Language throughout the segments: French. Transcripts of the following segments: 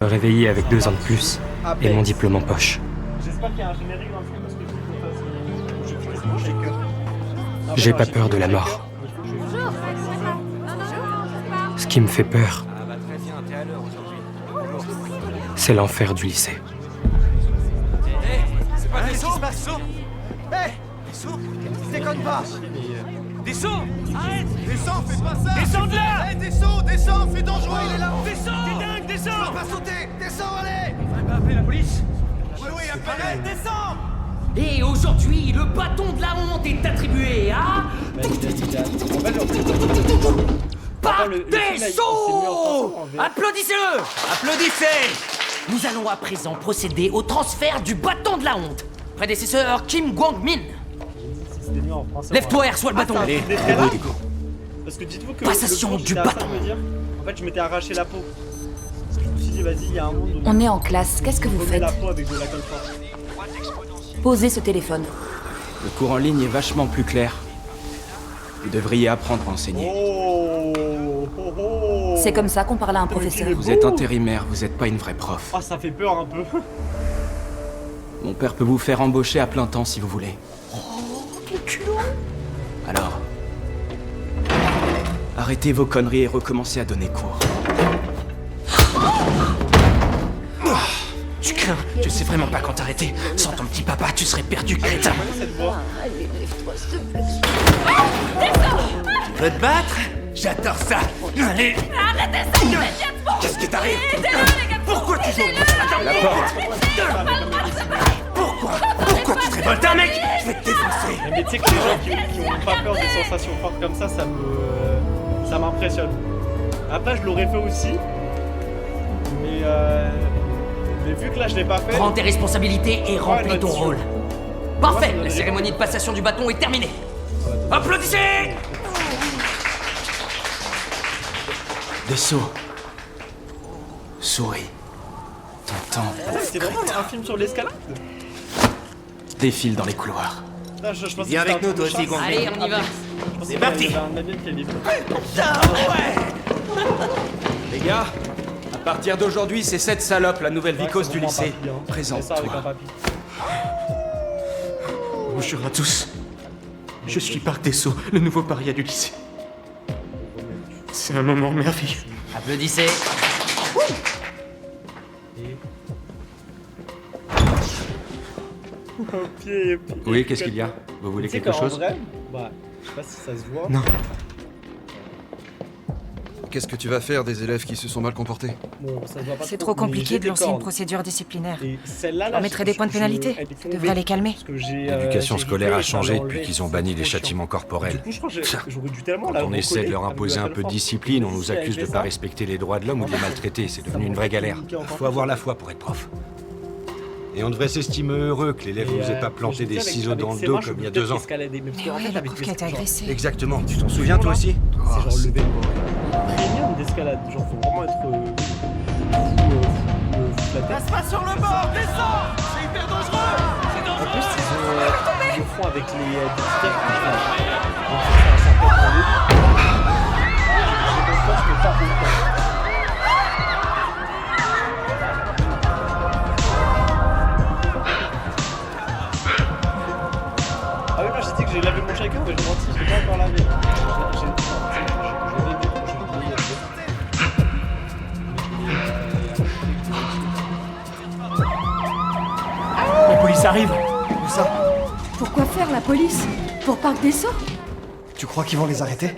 Me réveiller avec 2 ans de plus et mon diplôme en poche. J'espère qu'il y a un générique dans le film parce que je trouve ça. J'ai pas peur de la mort. Ce qui me fait peur, c'est l'enfer du lycée. C'est pas Dessau, Hé Dessau, déconne pas. Dessau, arrête. Descends, fais pas ça. Descends de là. Hé descends, fais dangereux. Il est là. Descends. T'es dingue, descends. Tu vas pas sauter. Descends, allez. Faudrait pas appeler la police. Oui, appelle. Descends. Et aujourd'hui, le bâton de la honte est attribué à... Parc Dessau. Applaudissez-le. Applaudissez. Nous allons à présent procéder au transfert du bâton de la honte. Prédécesseur Kim Gwang-min. Lève-toi et reçois le bâton. Allez, parce que dites-vous que passation du bâton. En fait, je m'étais arraché la peau. Je me suis dit, vas-y, il y a un monde où On est en classe, qu'est-ce que vous on met faites? la peau avec de la colle forte. Posez ce téléphone. Le cours en ligne est vachement plus clair. Vous devriez apprendre à enseigner. Oh. C'est comme ça qu'on parle à un professeur. Vous êtes intérimaire, vous n'êtes pas une vraie prof. Ah, ça fait peur un peu. Mon père peut vous faire embaucher à plein temps si vous voulez. Alors, arrêtez vos conneries et recommencez à donner cours. Tu crains, tu sais vraiment pas quand t'arrêter. Sans ton petit papa, tu serais perdu, crétin. Cette voix. Tu veux te battre? J'adore ça. Allez. Arrêtez ça immédiatement. Qu'est-ce qui t'arrive? Pourquoi tu joues? La porte. Pourquoi tu te révoltes, un mec? Je vais te défoncer. Mais tu sais que les gens qui ont pas peur des sensations fortes comme ça ça m'impressionne. Après, je l'aurais fait aussi. Mais vu que là, je l'ai pas fait. Prends tes responsabilités et remplis ton là-dessus. rôle. Parfait, Ouais, la cérémonie de passation du bâton est terminée. Applaudissez! Dessau. Souris. Ton temps C'est vraiment un film sur l'escalade. défile dans les couloirs. Putain, je pensais Viens que avec c'était nous, un toi truc aussi, de chasse. Allez, on y va. Je pensais C'est qu'il parti. y avait un alien qui allait venir. Les gars, à partir d'aujourd'hui, c'est cette salope, la nouvelle vicose du C'est vraiment lycée. un papy, hein. Fais ça avec un Présente-toi. papy. Bonjour à tous. Je suis Parc Dessau, le nouveau paria du lycée. C'est un moment merveilleux. Applaudissez. Pied. Oui, qu'est-ce qu'il y a? Vous voulez Tu sais quelque qu'en chose? vrai, bah, je sais pas si ça se voit. Non. Qu'est-ce que tu vas faire des élèves qui se sont mal comportés? Bon, ça se voit pas C'est trop, trop mais compliqué j'ai de des lancer une cordes. procédure disciplinaire. Et celle-là, On mettrait des points de pénalité. elle est Ça tombée. devrait les calmer. Parce que j'ai, L'éducation j'ai scolaire a rigolé, ça changé m'a depuis enlevé, qu'ils ont c'est banni les trop chiant. châtiments corporels. Du coup, je crois que j'aurais dû tellement Quand la on essaie de leur recoller imposer un avec peu la de force. discipline, on nous Si, accuse de avec pas ça, respecter les droits de l'homme ou de les maltraiter. C'est devenu une vraie galère. Faut avoir la foi pour être prof. Et on devrait s'estimer heureux que l'élève ne nous ait pas planté des ciseaux dans le dos comme il y a 2 ans. Mais ouais, le prof qui a été agressé. Exactement, tu t'en souviens toi aussi? C'est genre lever le premium d'escalade. Genre, faut vraiment être la tête. Passe pas sur le bord, descends. C'est hyper dangereux. C'est En dangereux. plus, ils le font avec les détecteurs. Donc, c'est un certain problème. J'ai confiance, mais pas autant. Ah oui, non, j'ai dit que j'ai lavé mon shaker, mais je mentis, je l'ai pas encore lavé. La police arrive. Où ça? Pourquoi faire la police? Pour Parc Dessau? Tu crois qu'ils vont les arrêter?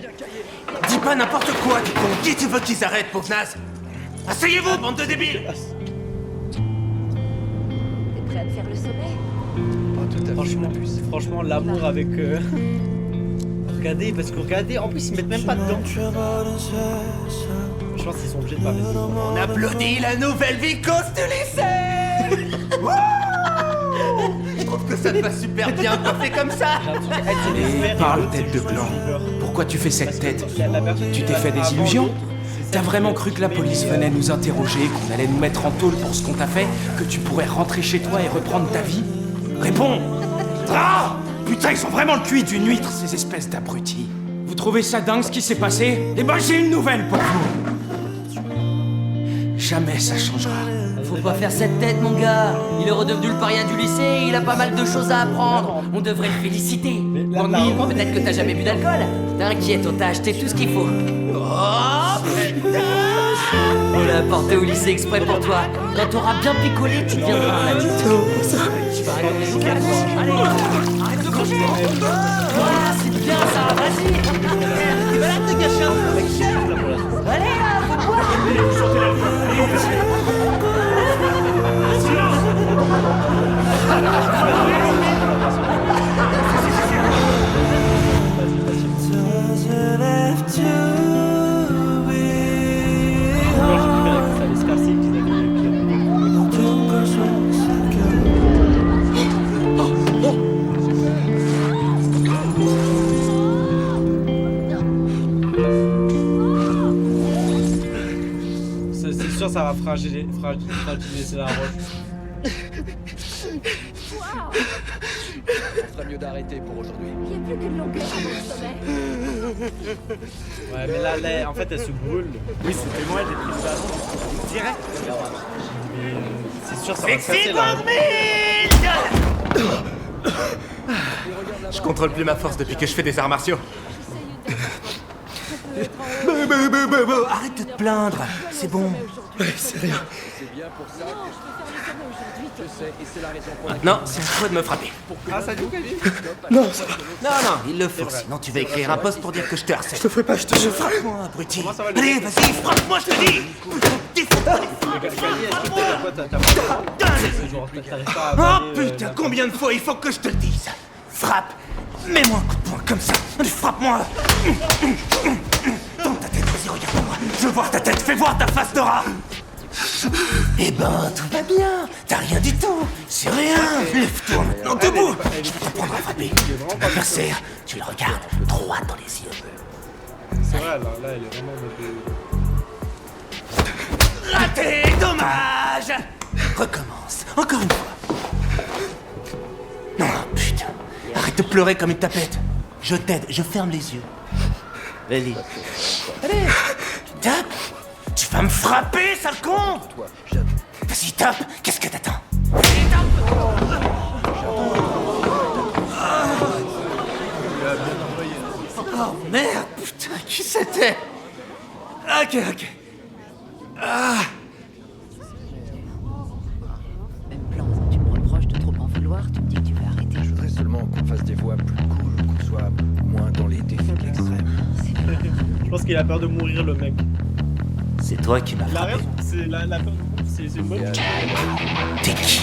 Dis pas n'importe quoi, du con. Qui tu veux qu'ils arrêtent, pauvre naze? Asseyez-vous, bande de débiles. T'es prêt à te faire le sommet? Franchement, l'amour avec. Regardez, parce que regardez, en plus ils mettent même pas dedans. Je pense qu'ils sont obligés de pas mettre dedans. On applaudit la nouvelle vicose du lycée. Wouh. Je trouve que ça te va super bien coiffé comme ça. Et parle, tête de blanc. Pourquoi tu fais cette tête? Tu t'es fait des illusions? T'as vraiment cru que la police venait nous interroger, qu'on allait nous mettre en tôle pour ce qu'on t'a fait, que tu pourrais rentrer chez toi et reprendre ta vie? Réponds! Ah! Putain, ils ont vraiment le cul d'une huître, ces espèces d'abrutis. Vous trouvez ça dingue ce qui s'est passé? Eh ben j'ai une nouvelle pour vous! Jamais ça changera. Faut pas faire cette tête, mon gars. Il est redevenu le paria du lycée et il a pas mal de choses à apprendre. On devrait le féliciter. Bon, peut-être que t'as jamais bu d'alcool. T'inquiète, on t'a acheté tout ce qu'il faut. Oh, putain! On l'a apporté au lycée exprès pour toi. Quand t'auras bien picolé, tu deviendras un adulte. Tu vas regarder. Allez, arrête de bouger. Voilà, c'est bien ça, vas-y. Tu vas là te gâcher un peu avec Michel. Allez là, faut boire. C'est sûr, ça va fragiliser la roche. On ferait mieux d'arrêter pour aujourd'hui. Il n'y a plus qu'une longueur à mon sommet. Ouais, mais là, en fait, elle se brûle. Oui, c'était moi, j'ai pris ça direct. Mais c'est sûr, ça va casser la Je contrôle plus ma force depuis que je fais des arts martiaux. Arrête de te plaindre, c'est bon. C'est rien. C'est bien pour ça que je préfère le sommet aujourd'hui. Je sais, et c'est la raison pour laquelle... Maintenant, c'est à toi de me frapper. Ah, ça dit où, Kevin? Non, ça... Non, il le faut, sinon tu vas écrire un post pour dire que je te harcèle. Je te ferai pas, je te jure. Frappe-moi, abruti. Comment ça va, Allez, vas-y, frappe-moi, je te dis. Oh putain, combien de fois il faut que je te le dise? Frappe. Mets-moi un coup de poing comme ça. Frappe-moi. Tourne ta tête, vas-y, regarde-moi. Je veux voir ta tête, fais voir ta face de rat. Eh ben, tout va bien. T'as rien du tout. C'est rien. Lève-toi maintenant debout. Je vais t'apprendre à frapper. Ton adversaire, tu le regardes droit dans les yeux. C'est vrai, là, elle est vraiment... Raté, dommage. Recommence, encore une fois. Non, putain. Arrête de pleurer comme une tapette. Je t'aide, je ferme les yeux. Vas-y. Allez, tu tapes. Tu vas me frapper, sale con. Vas-y, tape. Qu'est-ce que t'attends? Oh merde, putain, qui c'était? Ok. Ah. Même plan, tu me reproches de trop en vouloir, tu me dis que tu veux arrêter. Je voudrais seulement qu'on fasse des voix plus cool, qu'on soit moins dans les défis extrêmes. Je pense qu'il a peur de mourir, le mec. C'est toi qui m'as frappé. C'est la peur de mourir, c'est une bonne chose. T'es qui?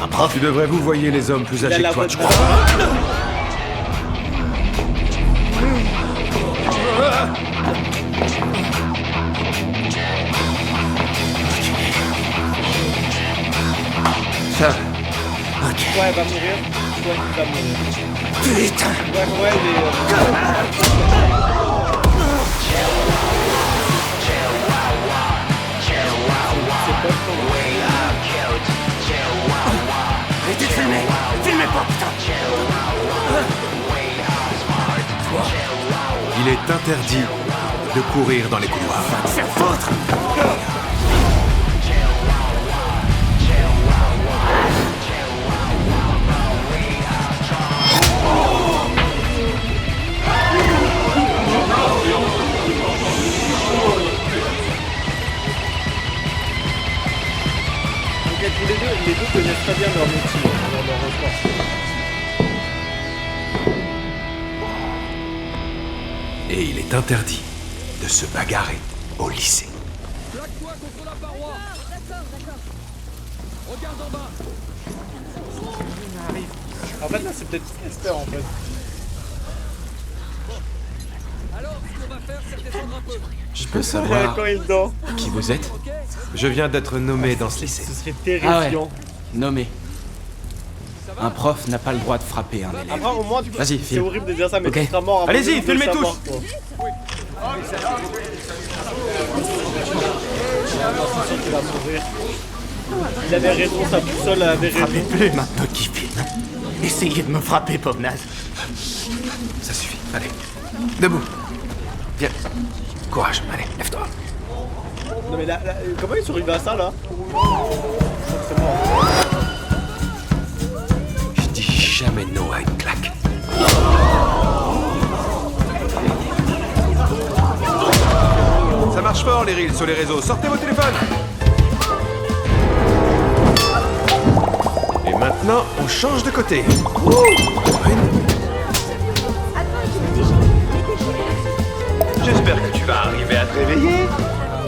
Un prof? Tu devrais vous voyer les hommes plus âgés que toi, tu crois? Ça. Ok. Ouais, elle va mourir. Ouais, il va mourir. Putain. Ouais, il est... Arrêtez de filmer. Filmez pas, putain. Il est interdit de courir dans les couloirs. Va te faire foutre. Les deux connaissent très bien leur métier, leur sport. Et il est interdit de se bagarrer au lycée. Plaque-toi contre la paroi. D'accord. Regarde en bas. En fait, là, c'est peut-être Esther, en fait. Alors, ce qu'on va faire, c'est descendre un peu. Je peux savoir Quand il dort. qui vous êtes? Je viens d'être nommé dans ce lycée. Ce serait terrifiant. Nommé. Un prof n'a pas le droit de frapper un élève. Après, au moins, Vas-y, c'est filme. horrible de dire ça, mais Ok. tu seras mort avant Allez-y, de filmez le tous. savoir, quoi. C'est sûr qu'il va mourir. Il avait raison, sa boussole avait raison. Frappez plus maintenant qu'il filme. Essayez de me frapper, pauvre naze. Ça suffit. Allez. Debout. Viens. Courage. Allez, lève-toi. Non mais là, comment ils sont arrivés à ça là? C'est mort. Je dis jamais non à une claque. Ça marche fort les reels sur les réseaux. Sortez vos téléphones. Et maintenant, on change de côté. J'espère que tu vas arriver à te réveiller.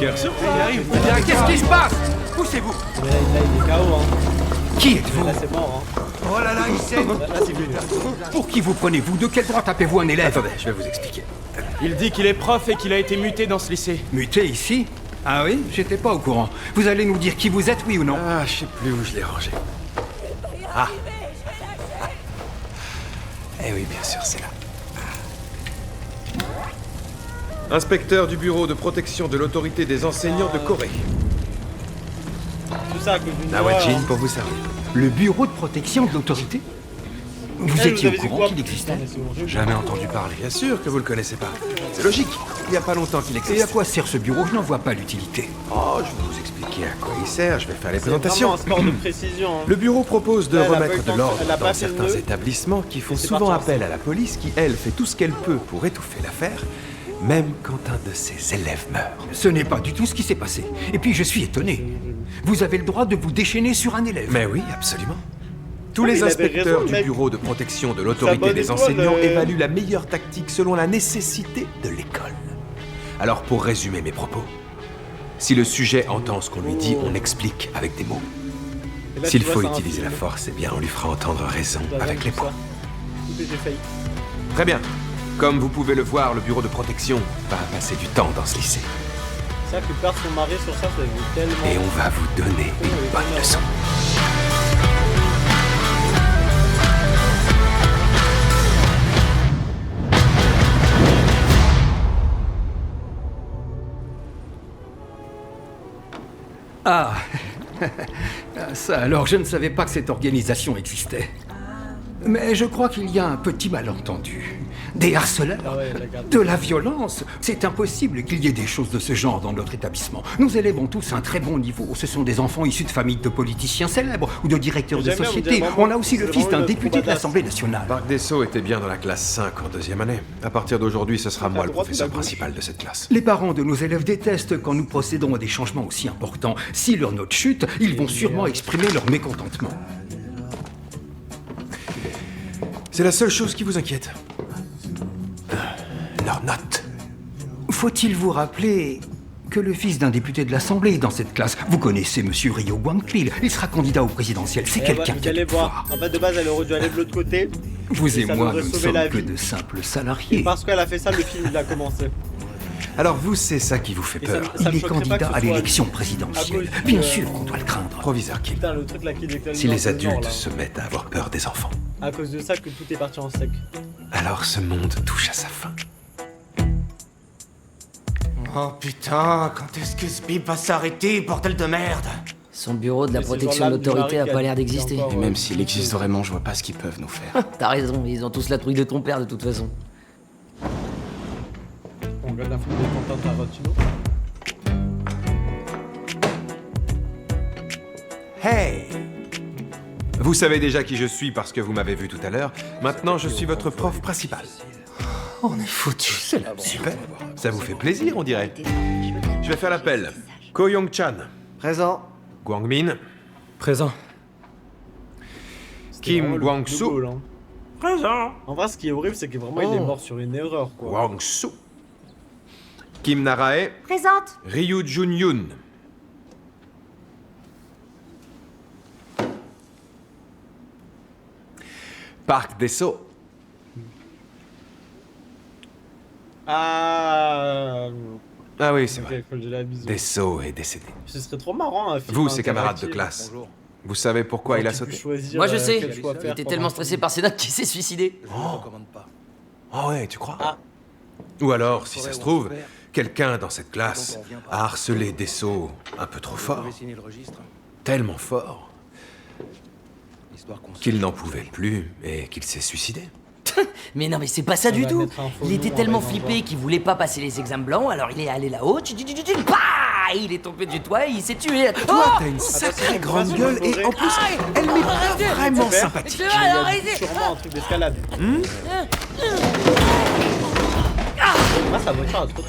Cœur sur arrive. Qu'est-ce qui se passe? Poussez-vous. Mais là, il est KO hein. Qui êtes-vous? Là c'est mort hein. Oh là là, il saigne. Là c'est venu. Pour qui vous prenez-vous? De quel droit tapez-vous un élève? Attendez, je vais vous expliquer. Il dit qu'il est prof et qu'il a été muté dans ce lycée. Muté ici? Ah oui? J'étais pas au courant. Vous allez nous dire qui vous êtes, oui ou non? Ah, je sais plus où je l'ai rangé. Ah. Eh oui, bien sûr, c'est là. Inspecteur du bureau de protection de l'autorité des enseignants de Corée. Tout ça à cause d'une loi. Nawajin pour vous servir. Le bureau de protection de l'autorité? Vous étiez au courant qu'il existait? Jamais entendu parler. Bien sûr que vous le connaissez pas. C'est logique. Il y a pas longtemps qu'il existe. Et à quoi sert ce bureau? Je n'en vois pas l'utilité. Oh, je vais vous expliquer à quoi il sert. Je vais faire les C'est vraiment présentations. un sport de précision. Hein. Le bureau propose de Là, elle a pas eu remettre le de temps, l'ordre elle a dans pas fait le certains nœud. établissements qui font c'est souvent parti appel ensemble. à la police qui, elle, fait tout ce qu'elle peut pour étouffer l'affaire, même quand un de ses élèves meurt. Ce n'est pas du tout ce qui s'est passé. Et puis je suis étonné. Vous avez le droit de vous déchaîner sur un élève. Mais oui, absolument. Tous Ah, les il avait inspecteurs raison, du mec. bureau de protection de Sa l'autorité bonne des étoile, enseignants évaluent la meilleure tactique selon la nécessité de l'école. Alors pour résumer mes propos, si le sujet entend ce qu'on lui dit, on explique avec des mots. Et là, S'il tu vois, faut c'est un utiliser la film. force, eh bien on lui fera entendre raison T'as avec vu les tout poings. ça. Tout était failli. Très bien. Comme vous pouvez le voir, le bureau de protection va passer du temps dans ce lycée. C'est vrai que perdre son mari sur ça, ça vaut tellement. Et on va vous donner une bonne leçon. Ah, ça alors, je ne savais pas que cette organisation existait. Mais je crois qu'il y a un petit malentendu. Des harceleurs, Ah ouais, la garde. de la violence. C'est impossible qu'il y ait des choses de ce genre dans notre établissement. Nos élèves ont tous un très bon niveau. Ce sont des enfants issus de familles de politiciens célèbres ou de directeurs de J'aime bien, sociétés. vous dites On a aussi le c'est fils d'un vraiment le député de badass. l'Assemblée nationale. Parc des Sceaux était bien dans la classe 5 en deuxième année. À partir d'aujourd'hui, ce sera moi le droite ou professeur la gauche principal de cette classe. Les parents de nos élèves détestent quand nous procédons à des changements aussi importants. Si leur note chute, ils vont sûrement exprimer leur mécontentement. C'est la seule chose qui vous inquiète. Leur note. Faut-il vous rappeler que le fils d'un député de l'Assemblée est dans cette classe? Vous connaissez Monsieur Ryo Gwangpil, il sera candidat au présidentiel. C'est Eh quelqu'un bah, qui a vous allez du voir. pouvoir. En fait, de base, elle aurait dû aller de l'autre côté. Vous et ça moi, nous aurait nous ne sauvé la sommes que vie. de simples Et salariés. parce qu'elle a fait ça, le film, il a commencé. Alors vous, c'est ça qui vous fait Et ça peur. me Il est choquerait pas candidat que ce à soit l'élection à présidentielle. cause Bien du, sûr qu'on doit le craindre. Proviseur Kim. Putain, le truc là qui déclenche. Si les dans le nord, adultes là. se mettent à avoir peur des enfants, À cause de ça que tout est parti en sec. alors ce monde touche à sa fin. Oh putain, quand est-ce que ce bip va s'arrêter, bordel de merde? Son bureau de la Mais c'est le protection de journal du l'autorité a mari pas qui l'air a- d'exister. qui a encore, Et même s'il existe vraiment, je vois pas ce qu'ils peuvent nous faire. T'as raison, ils ont tous la trouille de ton père de toute façon. On regarde la film de Quentin Tarantino. Hey! Vous savez déjà qui je suis parce que vous m'avez vu tout à l'heure. Maintenant, je suis votre prof principal. On est foutu, c'est la Super. Ça vous fait plaisir, on dirait. Je vais faire l'appel. Ko Young-chan. Présent. Gwangmin. Présent. Kim Gwang-soo. Présent. En vrai, ce qui est horrible, c'est que vraiment, il est mort sur une erreur, quoi. Gwang-soo. Kim Narae. Présente. Ryu Jun-yoon. Park Deso. Ah. Ah oui, c'est Ok, vrai. quand j'ai la bise. Deso est décédé. Ce serait trop marrant, un film Vous, ses camarades de interactif. classe. Vous savez pourquoi il a sauté? Moi je sais, quel choix il faire était pendant tellement un stressé film. par ses notes qu'il s'est suicidé. Ah ouais, tu crois? Ah. Ou alors, si ça se trouve, quelqu'un dans cette classe a harcelé Deso un peu trop fort. Tellement fort qu'il n'en pouvait plus et qu'il s'est suicidé. Mais non, mais c'est pas ça On du va tout. mettre un faux Il nom, était on tellement va y flippé voir. qu'il voulait pas passer les examens blancs, alors il est allé là-haut, bah il est tombé du toit et il s'est tué. Toi, t'as une sacrée grande gueule et en plus, elle n'est pas vraiment sympathique. Il y a sûrement un truc d'escalade. Ah, sa voiture a trop de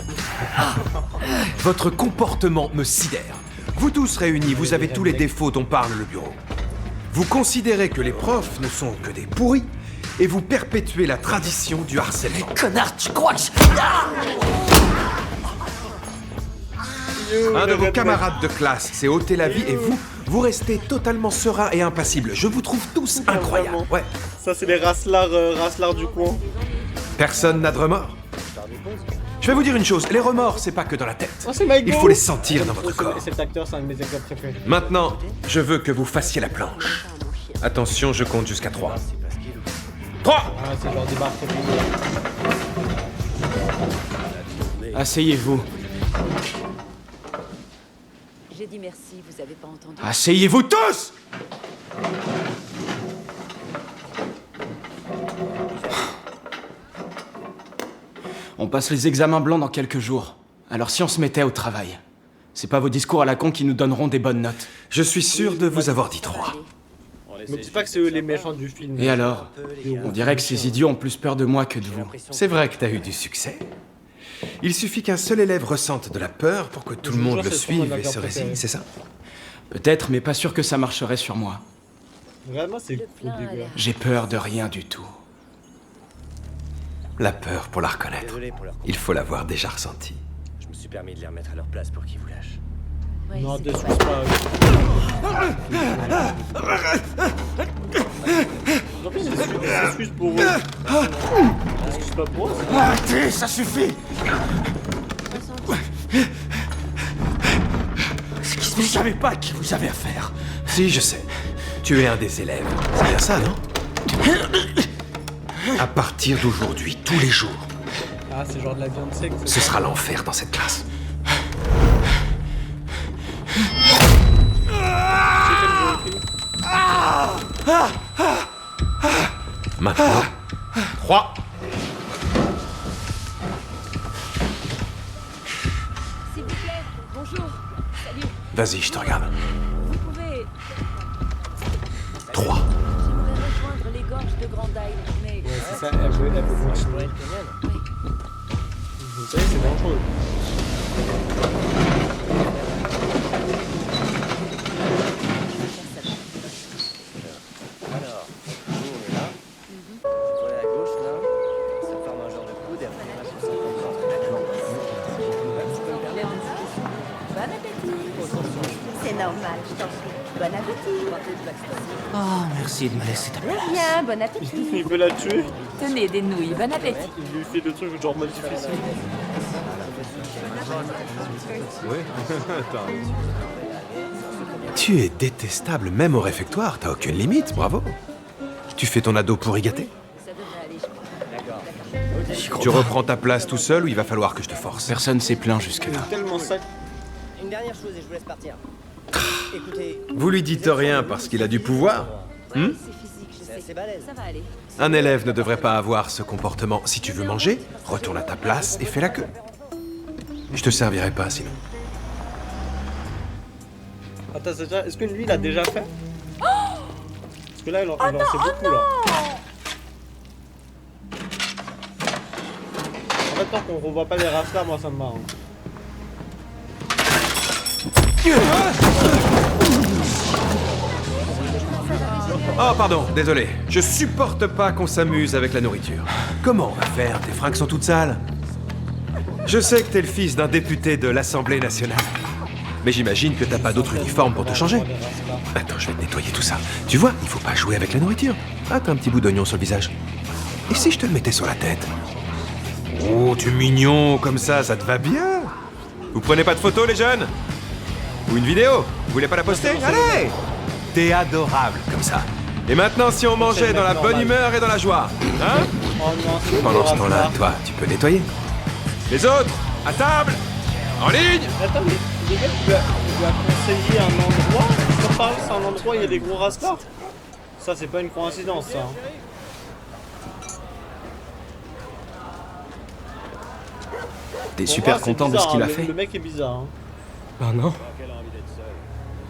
Votre comportement me sidère. Vous tous réunis, vous avez tous les défauts dont parle le bureau. Vous considérez que les profs ne sont que des pourris et vous perpétuez la tradition du harcèlement. Connard, tu crois que Un de vos camarades de classe s'est ôté la vie et vous restez totalement serein et impassible. Je vous trouve tous incroyables. Ouais. Ça, c'est les raslards du coin. Personne n'a de remords. Je vais vous dire une chose, les remords, c'est pas que dans la tête. Oh, c'est Mike Il faut les sentir dans votre corps. Cet acteur, c'est un de mes acteurs préférés. Maintenant, je veux que vous fassiez la planche. Attention, je compte jusqu'à 3. 3 Ah, c'est genre des barres très Asseyez-vous. J'ai dit merci, vous avez pas entendu? Asseyez-vous tous! On passe les examens blancs dans quelques jours. Alors si on se mettait au travail, c'est pas vos discours à la con qui nous donneront des bonnes notes. Je suis sûr de vous avoir dit 3. Me dis pas que c'est eux les méchants du film. Et alors? On dirait que ces idiots ont plus peur de moi que de vous. C'est vrai que t'as eu du succès. Il suffit qu'un seul élève ressente de la peur pour que tout le monde le suive et se résigne, c'est ça? Peut-être, mais pas sûr que ça marcherait sur moi. Vraiment, c'est cool, dégueu. J'ai peur de rien du tout. La peur, pour la reconnaître, il faut l'avoir déjà ressentie. Je me suis permis de les remettre à leur place pour qu'ils vous lâchent. Ouais, Non, c'est déçu pas- pas. En plus, c'est excuse pour eux. Excuse pas pour eux. Arrêtez, ça suffit! Vous savez pas à qui vous avez affaire. Si, je sais. Tu es un des élèves. C'est bien ça, non? À partir d'aujourd'hui, tous les jours, Ah, c'est genre de la viande sec. ce sera l'enfer dans cette classe. Maintenant, 3. S'il vous plaît, bonjour. Salut. Vas-y, je te regarde. Vous pouvez... 3. J'aimerais rejoindre les gorges de Grand Isle, mais... Ouais, c'est ça, elle peut continuer. Vous savez, c'est dangereux. Alors, nous on est là. Voilà à gauche là. Ça forme un genre de coude et après on va sur 50 Bon appétit. C'est normal, je t'en prie. Bon appétit. Oh, merci de me laisser ta place. Bien, bon appétit. Il veut la tuer. Tenez des nouilles, bon appétit. Il lui fait le truc genre mode difficile. Tu es détestable même au réfectoire, t'as aucune limite, bravo. Tu fais ton ado pour y gâter. Ça devrait aller, je crois. Tu reprends ta place tout seul ou il va falloir que je te force? Personne s'est plaint jusque-là. C'est tellement ça. Une dernière chose et je vous laisse partir. Écoutez, Vous lui dites rien parce qu'il a du pouvoir? C'est physique, je c'est sais. assez balèze. Ça va aller. Un élève ne devrait pas avoir ce comportement. Si tu veux manger, retourne à ta place et fais la queue. Je te servirai pas sinon. Attends, est-ce que lui il a déjà fait? Parce que là il en sait beaucoup là. En fait, tant qu'on revoit pas les races là, moi ça me marre. Oh pardon, désolé. Je supporte pas qu'on s'amuse avec la nourriture. Comment on va faire? Tes fringues sont toutes sales. Je sais que t'es le fils d'un député de l'Assemblée nationale. Mais j'imagine que t'as pas d'autre uniforme pour te changer. Attends, je vais te nettoyer tout ça. Tu vois, il faut pas jouer avec la nourriture. Ah, t'as un petit bout d'oignon sur le visage. Et si je te le mettais sur la tête? Oh, tu es mignon, comme ça te va bien. Vous prenez pas de photos, les jeunes? Ou une vidéo? Vous voulez pas la poster? Allez! T'es adorable, comme ça. Et maintenant, si on mangeait dans la bonne humeur et dans la joie, hein? Oh non, c'est Pendant ce temps-là, toi, tu peux nettoyer. Les autres, à table! En ligne! Attends, mais les gars, tu lui as conseillé un endroit? Quand parle, c'est un endroit où il y a des gros rascals? Ça, c'est pas une coïncidence, ça. T'es super Bon, c'est content de bizarre, ce qu'il hein, a fait? Le mec est bizarre. Hein. Ben non.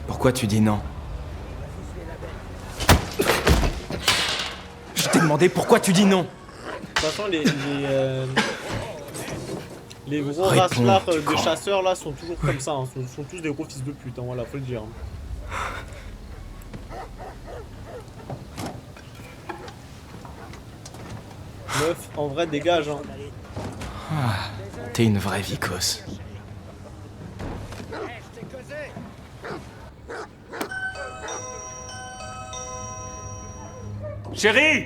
Pourquoi tu dis non? Je t'ai demandé pourquoi tu dis non. De toute façon, les gros Réponds, rasclards tu de crois. chasseurs là sont toujours comme ça, hein. Sont tous des gros fils de pute, hein, voilà, faut le dire. Meuf, en vrai, dégage, hein. Ah, t'es une vraie vicose. Chérie!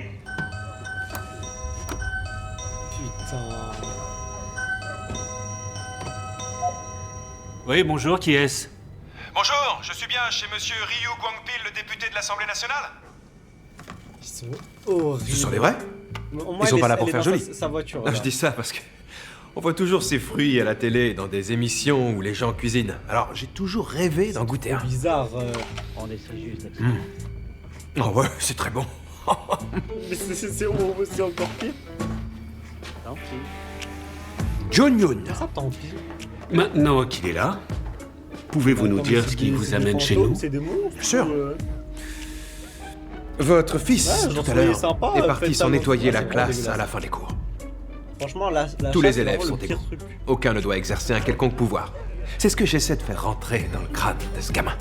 Putain. Oui, bonjour, qui est-ce? Bonjour, je suis bien chez monsieur Ryu Guangpil, le député de l'Assemblée nationale. Ils sont horribles. Ce sont les vrais? Moi, Ils sont elle pas est- là pour elle est faire dans joli. sa voiture. Non, là. je dis ça parce que on voit toujours ces fruits à la télé dans des émissions où les gens cuisinent. Alors j'ai toujours rêvé d'en goûter un. Bizarre. On essaie juste. Oh ouais, c'est très bon. Mais c'est encore pire. Tant pis. John Yoon. Ça, tant pis. Maintenant qu'il est là, pouvez-vous nous Attends, mais dire c'est ce qui des- vous c'est des amène chez fantômes, nous? C'est des monstres. Bien sûr. ou, Votre fils, Ouais, j'en tout à trouvais l'heure, sympa, est faites parti ça s'en dans- nettoyer Ah, la c'est classe dégueulasse. à la fin des cours. Franchement, la Tous chasse, les élèves c'est sont vraiment le égaux. pire truc. Aucun ne doit exercer un quelconque pouvoir. C'est ce que j'essaie de faire rentrer dans le crâne de ce gamin.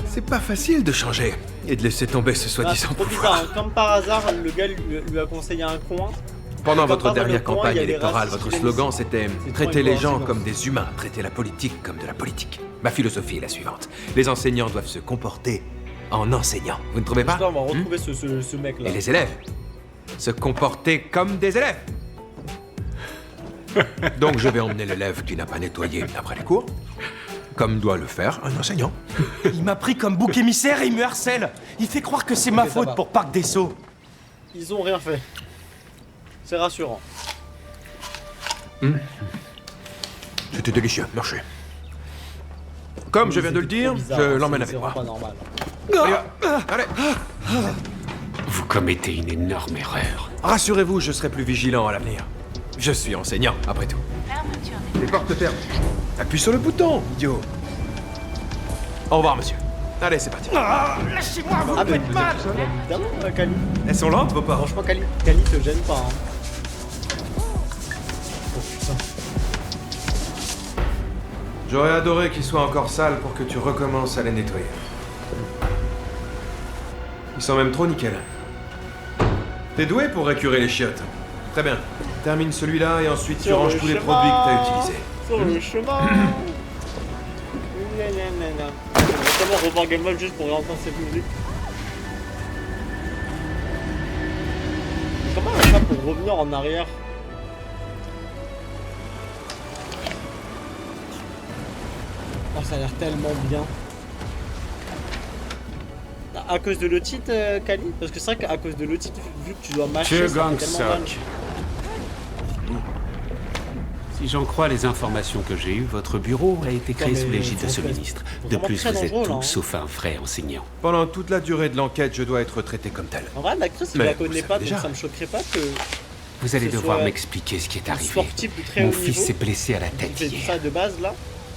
C'est pas facile de changer et de laisser tomber ce Ah, soi-disant c'est trop pouvoir. bizarre, hein. Comme par hasard, le gars lui a conseillé un coin. Pendant Comme votre par hasard, dernière le coin, il campagne y a des électorale, racistes votre qui slogan viennent c'était C'est traiter trop les une gens coïncidence. comme des humains, traiter la politique comme de la politique. Ma philosophie est la suivante. Les enseignants doivent se comporter en enseignants. Vous ne trouvez pas? Putain, on va retrouver ce mec là. Et les élèves se comporter comme des élèves. Donc je vais emmener l'élève qui n'a pas nettoyé après les cours, comme doit le faire un enseignant. Il m'a pris comme bouc émissaire et il me harcèle. Il fait croire que c'est ma Ok, ça faute va. pour Parc des Sceaux. Ils ont rien fait. C'est rassurant. C'était délicieux, merci. Comme je viens de le dire, Bizarre, je hein, l'emmène c'est avec moi. vraiment pas normal. Allez, Vous commettez une énorme erreur. rassurez-vous, je serai plus vigilant à l'avenir. Je suis enseignant, après tout. Les portes ferment. Appuie sur le bouton, idiot. Au revoir, monsieur. Allez, c'est parti. Ah, mais évidemment, Kali. Elles sont lentes, vos parents. Franchement, Kali te gêne pas. Hein. Oh putain. J'aurais adoré qu'ils soient encore sales pour que tu recommences à les nettoyer. Ils sont même trop nickel. T'es doué pour récurer les chiottes. Très bien. Termine celui-là et ensuite tu Sur ranges le tous les chemin. produits que t'as utilisés. Sur le chemin. Nanana. On va tellement revoir Game Boy juste pour entendre cette musique. Comment on fait pour revenir en arrière? Oh, ça a l'air tellement bien. À cause de l'otite, Kali? Parce que c'est vrai qu'à cause de l'otite, vu que tu dois mâcher, ça fait tellement mal. Si j'en crois les informations que j'ai eues, votre bureau a été créé Non, mais sous l'égide de ce faut- ministre. faut De vraiment plus, très vous êtes dangereux, là, tout hein. sauf un vrai enseignant. Pendant toute la durée de l'enquête, je dois être traité comme tel. En vrai, l'actrice, je Mais la vous connais savez pas, donc déjà. ça me choquerait pas que Vous allez ce devoir soit m'expliquer ce qui est un arrivé. sportif de très Mon haut fils niveau s'est blessé à la tête qui fait hier. ça de base là,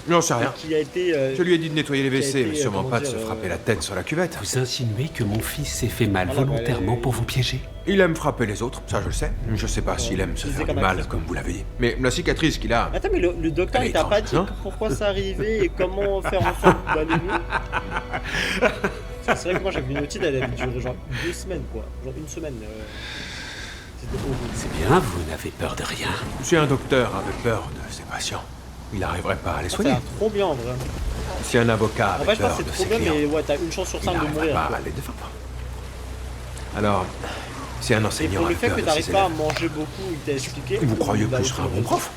J'en sais rien. qui a été. Je lui ai dit de nettoyer les qui a WC, été, mais sûrement comment pas de dire, se frapper la tête sur la cuvette. Vous insinuez que mon fils s'est fait mal Voilà, volontairement bah, pour vous piéger? Il aime frapper les autres, ça je le sais. Je sais pas s'il aime se il faire faisait du comme mal, actrice, comme vous l'avez dit. Mais la cicatrice qu'il a... Attends, mais le docteur Elle est il t'a pas étrange, dit non pourquoi ça arrivait et comment faire en sorte d'aller mieux? Parce que c'est vrai que moi j'avais une otite, elle avait duré genre 2 semaines quoi. Genre une semaine. C'était horrible. C'est bien, vous n'avez peur de rien. Si un docteur avait peur de ses patients, il n'arriverait pas à les Ça soigner. a l'air trop bien en vrai. Si un avocat En avait vrai, je pense peur que de c'est ses trop bien, clients, mais ouais, t'as une chance sur il 5 de n'arriverait mourir. pas quoi. à les défendre. Alors, si un Et enseignant pour a le fait peur que de t'arrives ses pas à élèves, manger beaucoup, il t'a expliqué. vous croyez il a que je serai un aucune bon raison. prof?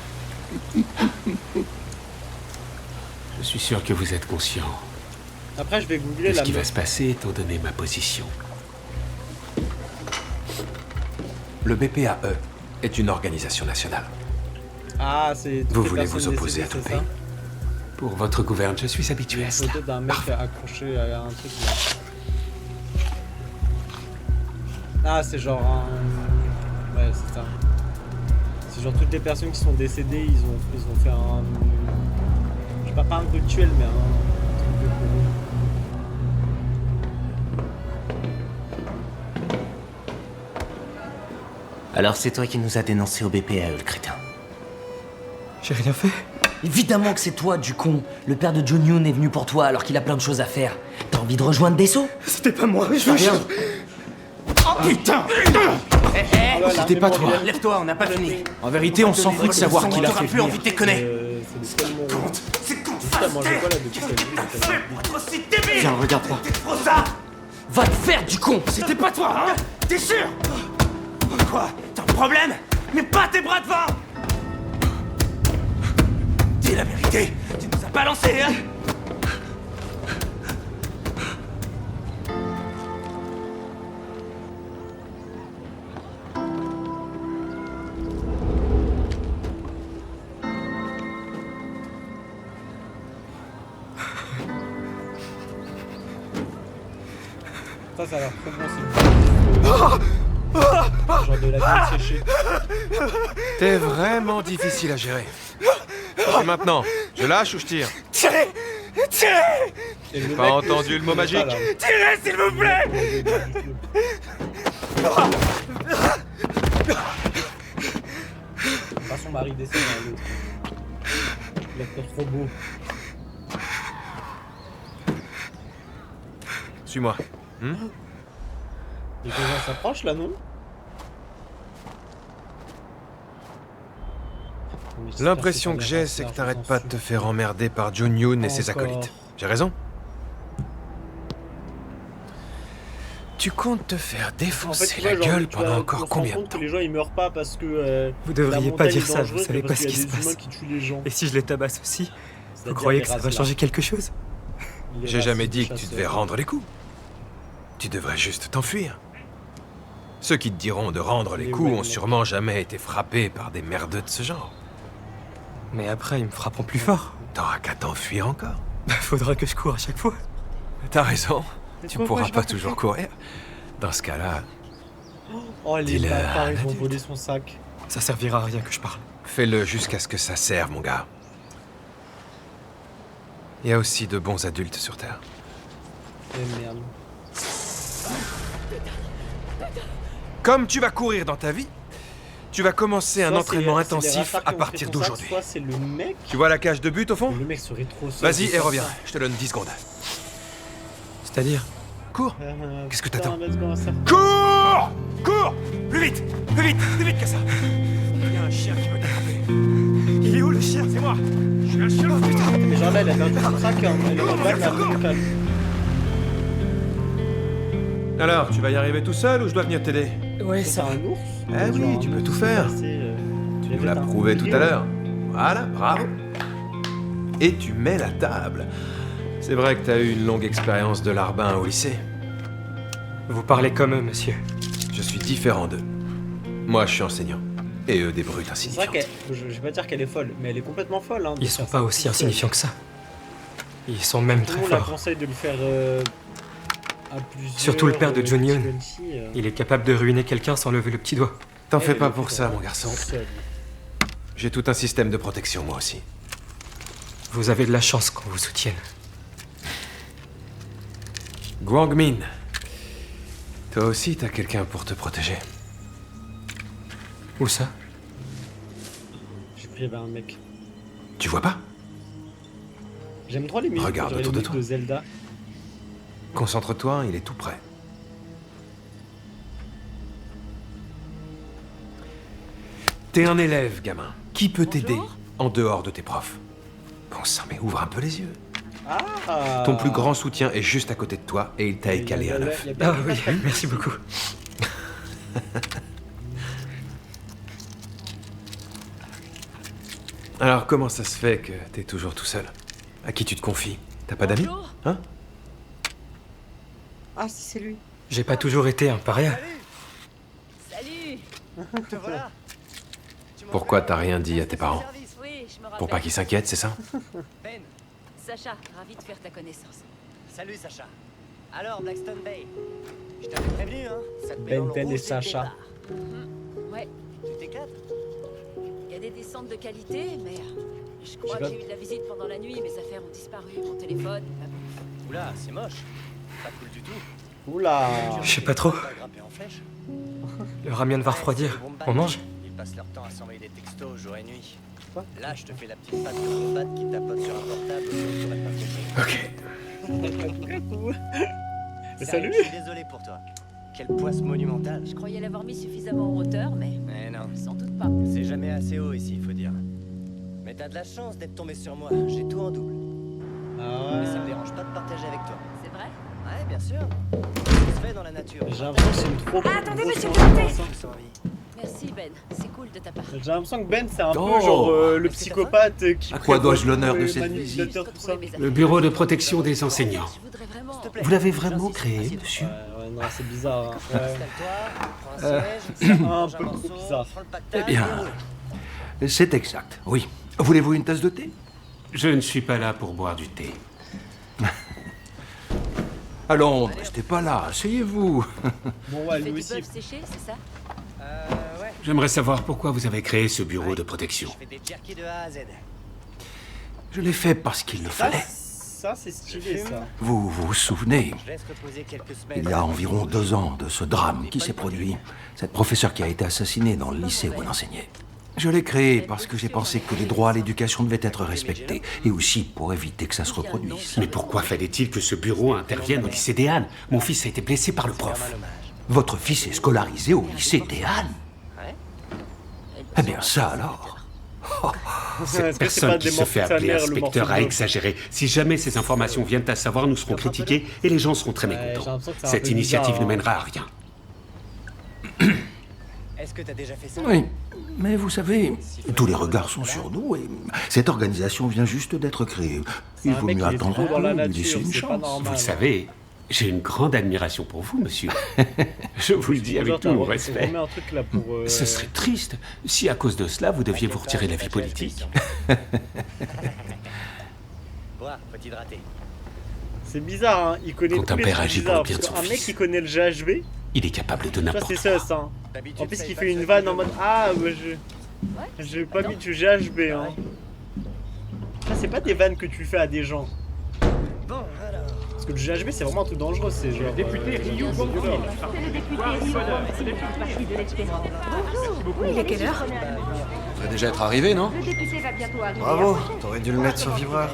Je suis sûr que vous êtes conscient Après, je vais de googler ce la qui va meuf. se passer étant donné ma position. Le BPAE est une organisation nationale. Ah, c'est. toutes Vous les voulez personnes vous opposer décédées, à tout c'est ça pays. Pour votre gouverne, je suis habitué à Une cela. photo d'un mec accroché à un truc là. Ah, c'est genre un. Ouais, c'est ça. C'est genre toutes les personnes qui sont décédées, ils ont fait un. Je Pas un rituel, mais un truc de courroux. Alors c'est toi qui nous as dénoncé au BPAE, le crétin. J'ai rien fait. Évidemment que c'est toi, du con. Le père de John Yoon est venu pour toi alors qu'il a plein de choses à faire. T'as envie de rejoindre Dessau? C'était pas moi, je Rien. Oh putain! C'était pas toi. Lève-toi, on n'a pas fini. En vérité, on s'en fout de savoir qui l'a fait plus envie venir. de déconner. C'est tellement... C'est con. T'as mangé quoi là depuis T'as fait pour être aussi débile. Tiens, regarde-toi. T'es trop ça. Va te faire, du con! C'était pas toi, hein? T'es sûr? Quoi? T'as un problème? Mais pas tes bras devant! Dis la vérité, tu nous as balancé, hein? Ça a l'air trop bon, c'est genre de la viande séchée. T'es vraiment difficile à gérer. Et maintenant, je lâche ou je tire? Tirez! Tirez! J'ai pas entendu le mot magique. Tirez, s'il vous plaît! Pas son mari descend dans l'autre. Il a peur trop beau. Suis-moi. Les gens s'approchent là, non? L'impression que j'ai, c'est que t'arrêtes pas de te faire emmerder par John Yoon et ses acolytes. J'ai raison? Tu comptes te faire défoncer la gueule pendant encore combien de temps? Les gens ils meurent pas parce que. Vous devriez pas dire ça, vous savez pas ce qui se passe. Et si je les tabasse aussi, vous croyez que ça va changer quelque chose? J'ai jamais dit que tu devais rendre les coups. Tu devrais juste t'enfuir. Ceux qui te diront de rendre les coups ont sûrement jamais été frappés par des merdeux de ce genre. Mais après, ils me frapperont plus fort. T'auras qu'à t'enfuir encore. Faudra que je cours à chaque fois. T'as raison. Tu pourras pas toujours courir. Dans ce cas-là, oh, les bâtards, ils vont voler son sac. Ça servira à rien que je parle. Fais-le jusqu'à ce que ça serve, mon gars. Il y a aussi de bons adultes sur Terre. Eh merde. Comme tu vas courir dans ta vie, tu vas commencer un entraînement intensif à partir d'aujourd'hui. Soit c'est le mec. Tu vois la cage de but au fond? Le mec serait trop seul. Vas-y et reviens, je te donne 10 secondes. C'est-à-dire? Cours. Qu'est-ce que t'attends? Cours! Cours! Plus vite! Plus vite! Plus vite que ça! Il y a un chien qui veut t'attraper. Il est où le chien? C'est moi! Je suis un chien! Oh, putain! Mais genre là, elle a perdu son sac, hein. Elle est en bas, là, Alors, tu vas y arriver tout seul ou je dois venir t'aider? Ouais, c'est un ours. Eh oui, tu peux tout faire. Tu nous l'as prouvé tout à l'heure. Voilà, bravo. Et tu mets la table. C'est vrai que t'as eu une longue expérience de larbin au lycée. Vous parlez comme eux, monsieur. Je suis différent d'eux. Moi, je suis enseignant. Et eux, des brutes C'est insignifiantes. vrai je vais pas dire qu'elle est folle, mais elle est complètement folle. Hein, Ils sont pas aussi insignifiants que ça. Ils sont même très Tout le monde la forts. conseille de le faire à plusieurs. Surtout le père de John Yoon. Gucci. Il est capable de ruiner quelqu'un sans lever le petit doigt. T'en fais pas pour ça, mon garçon. J'ai tout un système de protection, moi aussi. Vous avez de la chance qu'on vous soutienne. Guangmin. Toi aussi, t'as quelqu'un pour te protéger. Où ça? J'ai pris vers un mec. Tu vois pas? J'aime trop les musiques. Regarde on dirait autour les de musiques de Zelda. Concentre-toi, il est tout près. T'es un élève, gamin. Qui peut t'aider en dehors de tes profs? Bon sang, mais ouvre un peu les yeux. Ah. Ton plus grand soutien est juste à côté de toi et il t'a écalé un œuf. Ah oui, merci beaucoup. Alors, comment ça se fait que t'es toujours tout seul? À qui tu te confies? T'as pas d'amis? Hein? Ah, si c'est lui. J'ai pas toujours été un paria. Salut. Te voilà. Pourquoi t'as rien dit à tes parents? Oui, je me rappelle. Pour pas qu'ils s'inquiètent, c'est ça? Ben. Sacha, ravi de faire ta connaissance. Salut Sacha. Alors Blackstone Bay. Je t'avais prévenu, hein. Ça te met Ben dans le 10 et rouge dès le Sacha. départ. Ouais, Tu t'éclates? il y a des descentes de qualité, mais Je crois que j'ai eu de la visite pendant la nuit, mes affaires ont disparu, mon téléphone, ma bouffe. Oula, c'est moche. Pas cool du tout. Oula. Je sais pas trop. Grimper en flèche. Le ramen va refroidir. On mange? Ils passent leur temps à s'envoyer des textos jour et nuit. Là, je te fais la petite patte de combat qui tapote sur un portable, tu aurais pas compris. Ok. Salut. Je suis désolé pour toi. Quelle poisse monumentale. Je croyais l'avoir mis suffisamment en hauteur, mais non. sans doute pas. C'est jamais assez haut ici, faut dire. Mais t'as de la chance d'être tombé sur moi, j'ai tout en double. Ah ouais. Mais ça me dérange pas de partager avec toi. C'est vrai? Ouais, bien sûr. Ça se fait dans la nature. J'ai l'impression que c'est une trop Attendez, grosse monsieur confiance, hein. Je sens envie. Merci Ben, c'est cool de ta part. J'ai l'impression que Ben c'est un Oh. peu genre le psychopathe qui... À quoi dois-je l'honneur de les cette manipulateurs, visite? tout ça. Le bureau de protection des enseignants. Vous l'avez vraiment créé, monsieur? Ouais, non, c'est bizarre. Hein. Ouais. Installe-toi, prends un siège, Un mange peu trop morceau, bizarre. prends le pactole Eh et bien, roule. c'est exact, oui. Voulez-vous une tasse de thé? Je ne suis pas là pour boire du thé. Allons, ne restez pas là, asseyez-vous. Bon, ouais, Tu fais lui du aussi. bœuf séché, c'est ça? Ouais. J'aimerais savoir pourquoi vous avez créé ce bureau de protection. Je fais des jerky de A à Z. Je l'ai fait parce qu'il le fallait. Ça, c'est stylé, ça. Vous vous souvenez, Je laisse reposer quelques semaines. il y a environ 2 ans de ce drame qui s'est produit. Cette professeure qui a été assassinée dans le lycée où elle enseignait. Je l'ai créé parce que j'ai pensé que les droits à l'éducation devaient être respectés. Et aussi pour éviter que ça se reproduise. Mais pourquoi fallait-il que ce bureau intervienne au lycée des Halles? Mon fils a été blessé par le prof. Votre fils est scolarisé au lycée des Halles? Eh bien ça alors. Cette personne qui se fait appeler inspecteur a exagéré. Si jamais ces informations viennent à savoir, nous serons critiqués et les gens seront très mécontents. Cette initiative ne mènera à rien. Est-ce que t'as déjà fait ça? Oui, mais vous savez, tous les regards sont sur nous et cette organisation vient juste d'être créée. Il vaut mieux attendre un peu, lui laisser une chance. Vous le savez, j'ai une grande admiration pour vous, monsieur. Je vous le dis avec tout mon respect. Ce serait triste si à cause de cela, vous deviez vous retirer de la vie politique. Bois, faut t'hydrater. C'est bizarre, hein. Il connaît Quand tous un les père trucs agit pour bizarres, le bien de parce son qu'un mec fils. qui connaît le GHB, Il est capable de ça n'importe c'est quoi. sus, hein. En plus, il fait une vanne en mode ah, ouais, j'ai pas mis du GHB, hein. Ça, c'est pas des vannes que tu fais à des gens. Bon, alors. Parce que le GHB, c'est vraiment tout dangereux, c'est genre. Député Ryu Guangxi. C'est le député Rio Guangxi qui fait partie de l'expérience. Bonjour. Il est quelle heure? Ça devrait déjà être arrivé, non? Le député va bientôt arriver. Bravo, t'aurais dû le mettre sur vibreur.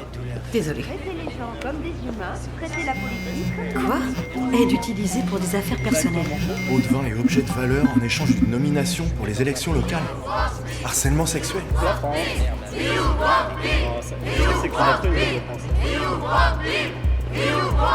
Désolée. Traiter les gens comme des humains, traiter la politique. Quoi? Aide utilisée pour des affaires personnelles. Eau de vin et objet de valeur en échange d'une nomination pour les élections locales. Harcèlement sexuel.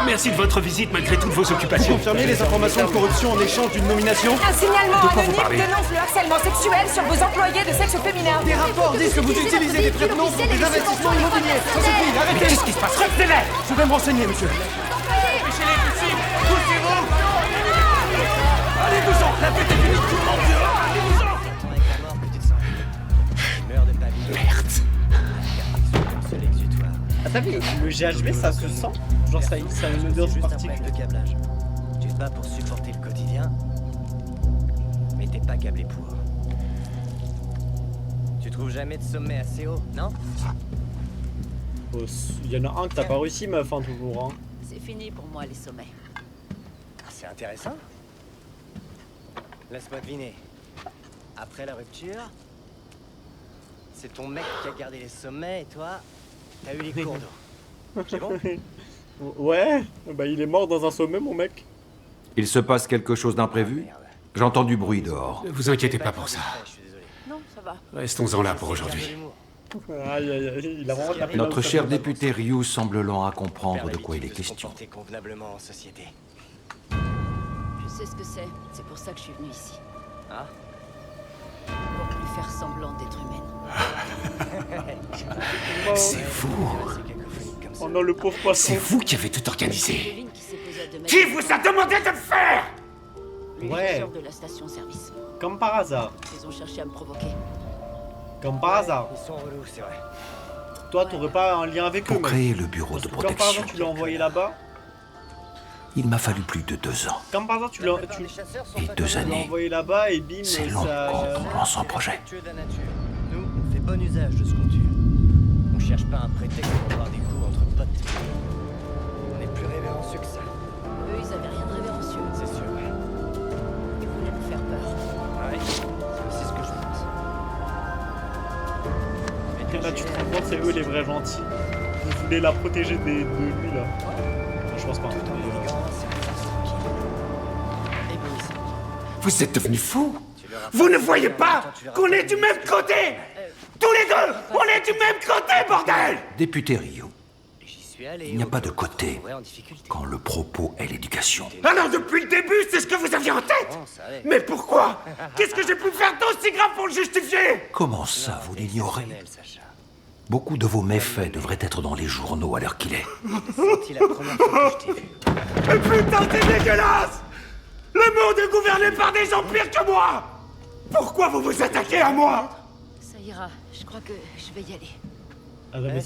Merci de votre visite malgré toutes vos occupations. Confirmez les informations de corruption en échange d'une nomination. Un signalement De quoi vous anonyme parlez? dénonce le harcèlement sexuel sur vos employés de sexe féminin. Des rapports disent que vous utilisez des traitements pour des investissements immobiliers. Ça suffit, Mais arrêtez. qu'est-ce qui se passe? Retenez-les! Je vais me renseigner, monsieur. Allez-vous-en! La fête est finie! Tout le monde dehors! Allez-vous-en! Avec la mort que tu te sens. Meurs de pavillon. Merde. Comme seul exutoire. Ah, t'as vu, le GHB, ça se sent. Genre, ça a une odeur C'est juste un particulière. problème de câblage. Tu te bats pour supporter le quotidien, mais t'es pas câblé pour. Tu trouves jamais de sommet assez haut, non? Oh, il y en a un que t'as pas réussi, meuf, hein, toujours. Hein. C'est fini pour moi les sommets. C'est intéressant. Laisse-moi deviner. Après la rupture, c'est ton mec qui a gardé les sommets et toi, t'as eu les cours d'eau. C'est bon? Ouais, bah il est mort dans un sommet, mon mec. Il se passe quelque chose d'imprévu? J'entends du bruit dehors. Ne vous inquiétez pas pour ça. Non, ça va. Restons-en là pour aujourd'hui. Aïe, aïe, aïe, il a vraiment tapé Notre là où cher ça député Ryu semble lent à comprendre de quoi il est question. Convenablement en société. Je sais ce que c'est. C'est pour ça que je suis venue ici. Ah? Pour lui faire semblant d'être humaine. C'est vous. Oh non, le pauvre poisson. C'est vous qui avez tout organisé. Kevin qui s'est posé à 2 mètres. Qui vous a demandé de le faire? Le Ouais. directeur de la station-service. Comme par hasard. Ils ont cherché à me provoquer. Comme par hasard. Ils sont relous, c'est vrai. Toi, t'aurais pas un lien avec eux, Pour mec. créer le bureau de Comme par protection, hasard, tu l'as envoyé là-bas. il m'a fallu plus de 2 ans. Comme par hasard, tu l'as Et 2 années. envoyé là-bas et bim, C'est long ça. quand on lance un projet. Tuer de la nature. Nous, on fait bon usage de ce qu'on tue. cherches pas un prétexte pour avoir des coups entre potes. On est plus révérencieux que ça. Eux, ils avaient rien de révérencieux. C'est sûr, ouais. Ils voulaient nous faire peur. Ouais, c'est ce que je pense. Et là, tu te rends compte, c'est eux les vrais gentils. Vous voulez la protéger de lui, là. Je pense pas. Vous êtes devenus fous? Vous ne voyez pas qu'on est du même côté? Tous les deux, on est du même côté, bordel! Député Rio, il n'y a pas de côté quand le propos est l'éducation. Alors depuis le début, c'est ce que vous aviez en tête? Mais pourquoi? Qu'est-ce que j'ai pu faire d'aussi grave pour le justifier? Comment ça, vous l'ignorez? Beaucoup de vos méfaits devraient être dans les journaux à l'heure qu'il est. Mais putain, c'est dégueulasse! Le monde est gouverné par des gens pires que moi! Pourquoi vous vous attaquez à moi? Ça ira, je crois que je vais y aller. Ah non, mais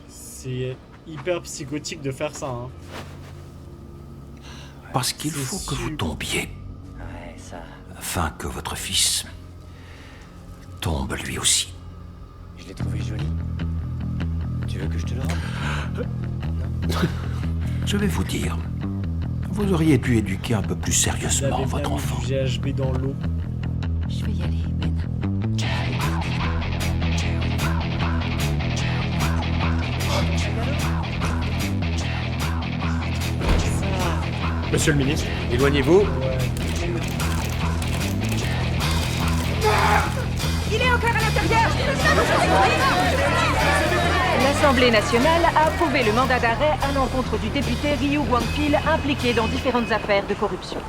c'est hyper psychotique de faire ça, hein. Parce qu'il faut que vous tombiez. Afin que votre fils tombe lui aussi. Je l'ai trouvé joli. Tu veux que je te le rende? Je vais vous dire, vous auriez pu éduquer un peu plus sérieusement votre enfant. GHB dans l'eau. Je vais y aller, Ben. Monsieur le ministre, éloignez-vous. Il est encore à l'intérieur. L'Assemblée nationale a approuvé le mandat d'arrêt à l'encontre du député Ryu Guangpil impliqué dans différentes affaires de corruption.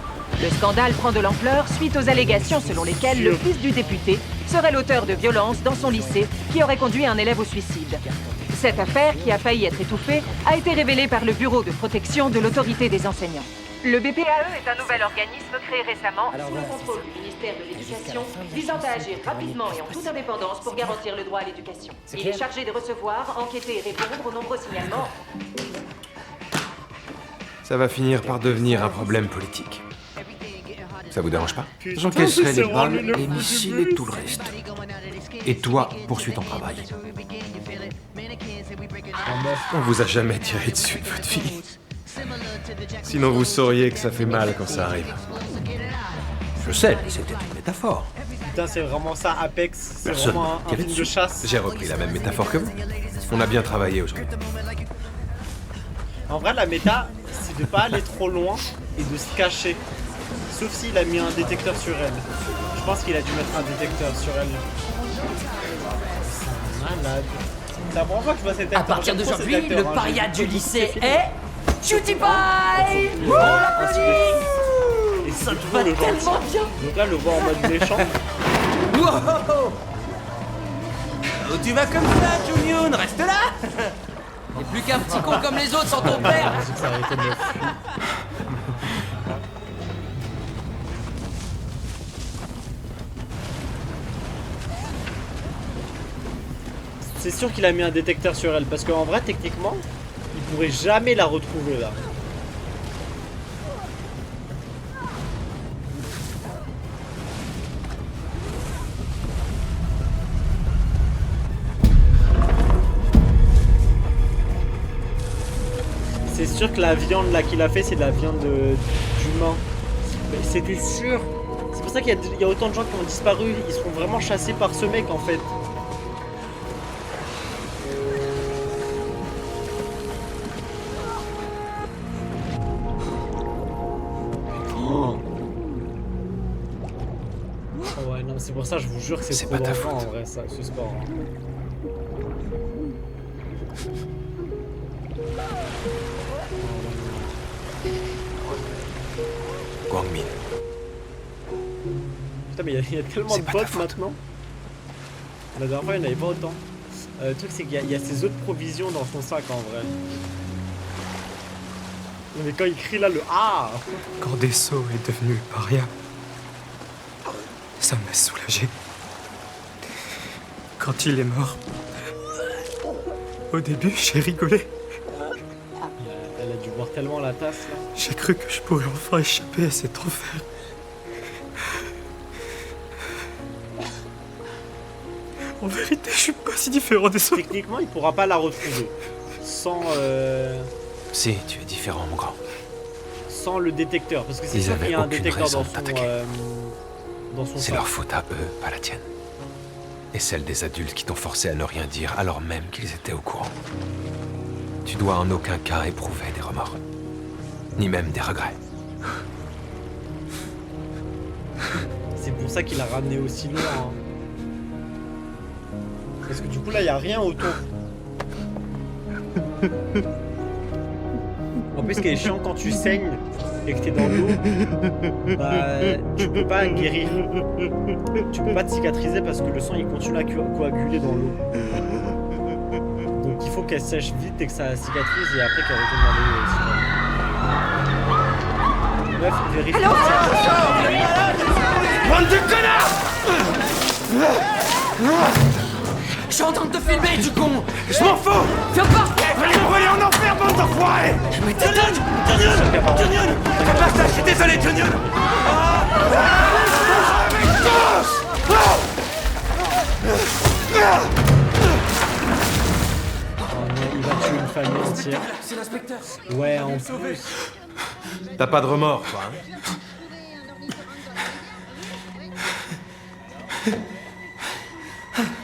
Le scandale prend de l'ampleur suite aux allégations selon lesquelles le fils du député serait l'auteur de violences dans son lycée qui aurait conduit un élève au suicide. Cette affaire, qui a failli être étouffée, a été révélée par le Bureau de protection de l'autorité des enseignants. Le BPAE est un nouvel organisme créé récemment sous le contrôle du ministère de l'Éducation, visant à agir rapidement et en toute indépendance pour garantir le droit à l'éducation. Il est chargé de recevoir, enquêter et répondre aux nombreux signalements. Ça va finir par devenir un problème politique. Ça vous dérange pas? J'encaisserai les balles, les missiles et tout le reste. Et toi, poursuis ton travail. On vous a jamais tiré dessus de votre vie. Sinon vous sauriez que ça fait mal quand ça arrive. Je sais, mais c'était une métaphore. Putain, c'est vraiment ça, Apex. C'est vraiment un film de chasse. J'ai repris la même métaphore que vous. On a bien travaillé aujourd'hui. En vrai, la méta, c'est de pas aller trop loin et de se cacher. Sauf s'il a mis un détecteur sur elle. Je pense qu'il a dû mettre un détecteur sur elle. C'est malade. C'est la première fois que je vois cet acteur. À partir d'aujourd'hui, le paria du lycée est... Cutie Pie! On l'applaudit! Et ça te va tellement bien! Donc là, le voir en mode méchant. Wow! Où tu vas comme ça, Junior? Reste là! T'es plus qu'un petit con comme les autres sans ton père! C'est sûr qu'il a mis un détecteur sur elle, parce qu'en vrai, techniquement, il pourrait jamais la retrouver là. C'est sûr que la viande là qu'il a fait, c'est de la viande d'humain. C'était sûr. C'est pour ça qu'il y a autant de gens qui ont disparu. Ils seront vraiment chassés par ce mec en fait. Ouais, non, c'est pour ça, je vous jure que c'est trop d'enfants en vrai, ça, ce sport. Hein. Guangmin. Putain, mais il y a tellement de bots maintenant. La dernière fois, il n'y en avait pas autant. Le truc, c'est qu'il y a ces autres provisions dans son sac en vrai. Mais quand il crie là, le ah! Quand Deso est devenu le paria, ça m'a soulagé. Quand il est mort, au début, j'ai rigolé. Elle a dû boire tellement la tasse là. J'ai cru que je pourrais enfin échapper à cet enfer. En vérité, je suis pas si différent des autres. Techniquement, il pourra pas la refonder. Sans... Si, tu es différent, mon grand. Sans le détecteur. Parce que c'est sûr qu'il y a un détecteur dans son C'est leur faute à eux, pas la tienne. Et celle des adultes qui t'ont forcé à ne rien dire alors même qu'ils étaient au courant. Tu dois en aucun cas éprouver des remords. Ni même des regrets. C'est pour ça qu'il a ramené aussi loin. Hein. Parce que du coup là, il n'y a rien autour. En plus, ce qui est chiant quand tu saignes et que t'es dans l'eau, bah tu peux pas guérir. Tu peux pas te cicatriser parce que le sang il continue à coaguler dans l'eau. Donc il faut qu'elle sèche vite et que ça cicatrise et après qu'elle retourne dans l'eau. Bref, vérifie. Bande de connards! Je suis en train de te filmer, du con! Je m'en fous! Viens pas! Allez me brûler en enfer, bande d'enfoirés! Mais t'es dingue! Junior! Fais pas ça, je suis désolé, Junior! Il va tuer une famille entière. C'est l'inspecteur! Ouais, en plus. T'as pas de remords, toi, hein?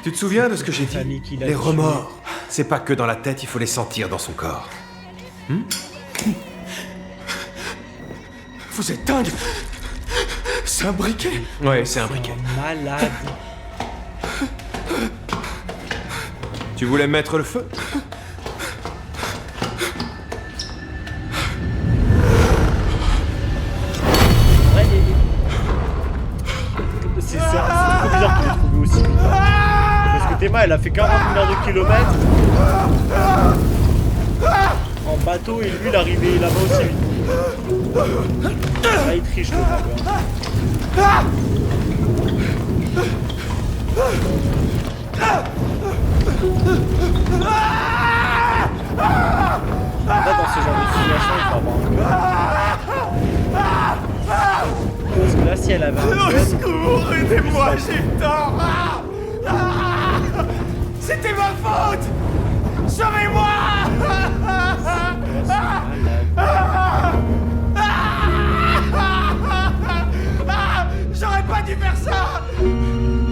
Tu te souviens de ce que j'ai dit? Les remords, c'est pas que dans la tête, il faut les sentir dans son corps. Vous êtes dingue! C'est un briquet! Ouais, c'est un briquet. Malade. Tu voulais mettre le feu? C'est trop bizarre qu'il ait trouvé aussi vite. Parce que Théma, elle a fait 40 milliards de kilomètres en bateau et lui, il est arrivé là-bas aussi vite. Là, il triche le gars. Là, dans ce genre de situation, il faut avoir un cœur. Parce que là, si elle avait un cœur... Au secours, aidez-moi, j'ai tort! C'était ma faute! Sauvez-moi! J'aurais pas dû faire ça!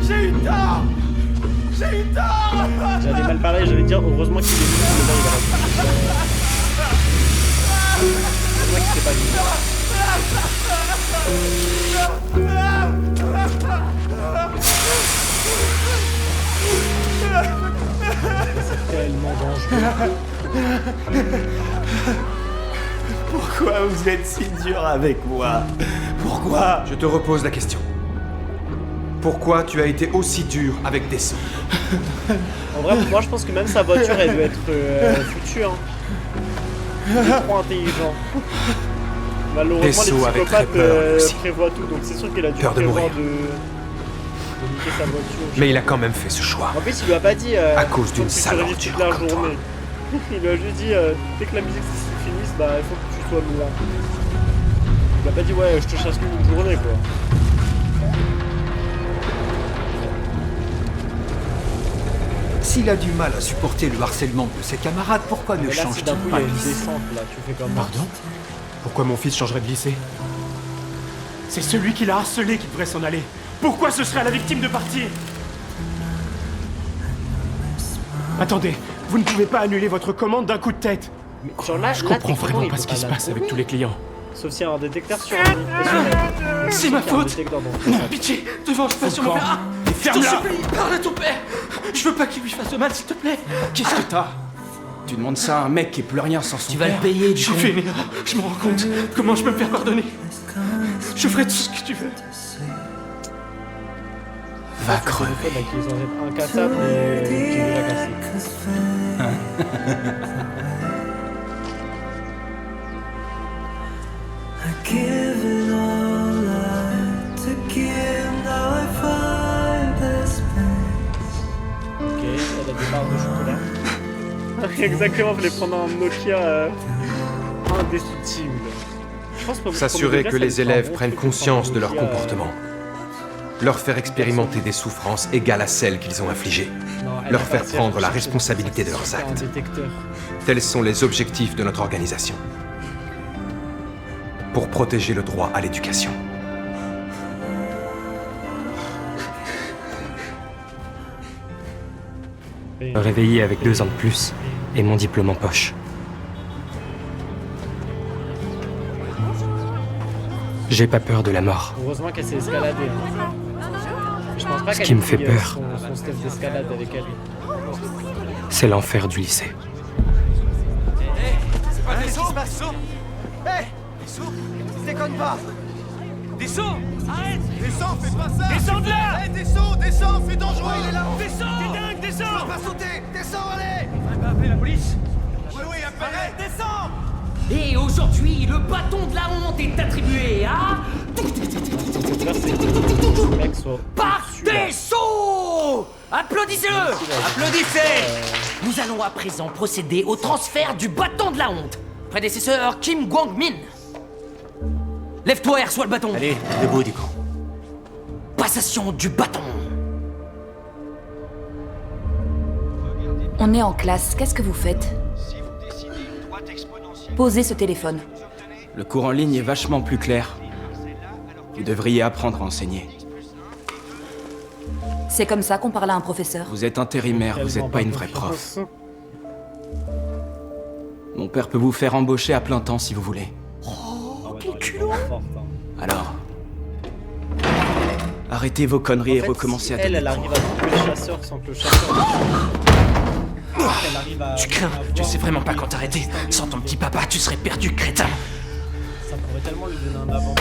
J'ai eu tort! J'ai eu tort! J'avais mal parlé, j'allais dire heureusement qu'il est venu, mais là il va rester. Heureusement qu'il s'est pas venu. C'est tellement dangereux. Pourquoi vous êtes si dur avec moi? Pourquoi? Je te repose la question. Pourquoi tu as été aussi dur avec Dessau? En vrai, moi je pense que même sa voiture elle doit être foutue. Hein. Il est trop intelligent. Malheureusement, Dessau les avait très psychopathes peur aussi. prévoient tout, donc c'est sûr qu'il a dû Peur de prévoir mourir. de niquer sa voiture. Mais il a quand même fait ce choix. En plus, il lui a pas dit à cause d'une faut que tu sale survives ordure toute la comme toi. journée. Il lui a juste dit dès que la musique finisse, bah il faut que tu sois loin. Il a pas dit ouais, je te chasse qu'une journée quoi. S'il a du mal à supporter le harcèlement de ses camarades, pourquoi ne Mais là, si change-t-il d'un coup il y pas a de une lycée? descente là, tu fais comment? Pardon? Pourquoi mon fils changerait de lycée? C'est celui qui l'a harcelé qui devrait s'en aller. Pourquoi ce serait à la victime de partir? Attendez, vous ne pouvez pas annuler votre commande d'un coup de tête. Genre là, Je comprends vraiment pas ce qui se passe avec tous les clients. Sauf s'il y a un détecteur sur lui. C'est ma faute! Pitié, te venge pas sur mon père! Je te supplie, parle à ton père! Je veux pas qu'il lui fasse de mal, s'il te plaît! Qu'est-ce que t'as? Tu demandes ça à un mec qui est plus rien sans son Tu vas père. le payer, du J'ai con. fait une erreur, je me rends compte. Comment je peux me faire pardonner? Je ferai tout ce que tu veux. Va Le crever. téléphone là, qui est censé être incassable et qui est déjà cassé. Ok, elle a des barres de chocolat. Exactement, fallait prendre un Nokia indestructible. Je pense pas S'assurer que les élèves prennent conscience de leur comportement. Leur faire expérimenter des souffrances égales à celles qu'ils ont infligées. Leur faire prendre la responsabilité de leurs actes. Tels sont les objectifs de notre organisation. Pour protéger le droit à l'éducation. Me réveiller avec 2 ans de plus et mon diplôme en poche. J'ai pas peur de la mort. Heureusement qu'elle s'est escaladée. Hein. Je pense pas Ce qui me fait peur, son stuff d'escalade avec elle. c'est l'enfer du lycée. C'est pas des sauts. Hé déconne pas. Descends. Arrête. Descends, fais pas ça. Descends de là. Hé, descends, fais dangereux. Il est là. Descends. T'es dingue, descends. Tu vas pas sauter. Descends, allez. Il faudrait pas appeler la police. Oui, appelle. Descends. Et aujourd'hui, le bâton de la honte est attribué à... Pardesso! Applaudissez-le! Applaudissez! Nous allons à présent procéder au transfert du bâton de la honte. Prédécesseur Kim Kwang-min. Lève-toi et reçois le bâton. Allez, debout du coup. Passation du bâton. On est en classe, qu'est-ce que vous faites? Posez ce téléphone. Le cours en ligne est vachement plus clair. Vous devriez apprendre à enseigner. C'est comme ça qu'on parle à un professeur. Vous êtes intérimaire, vous n'êtes pas une vraie prof. Mon père peut vous faire embaucher à plein temps si vous voulez. Oh, quel culot! Alors, arrêtez vos conneries et recommencez à donner. Elle arrive à tromper le chasseur sans que le chasseur... Tu crains, tu sais vraiment pas quand t'arrêter. Sans ton petit papa, tu serais perdu, crétin. Ça pourrait tellement lui donner un avant.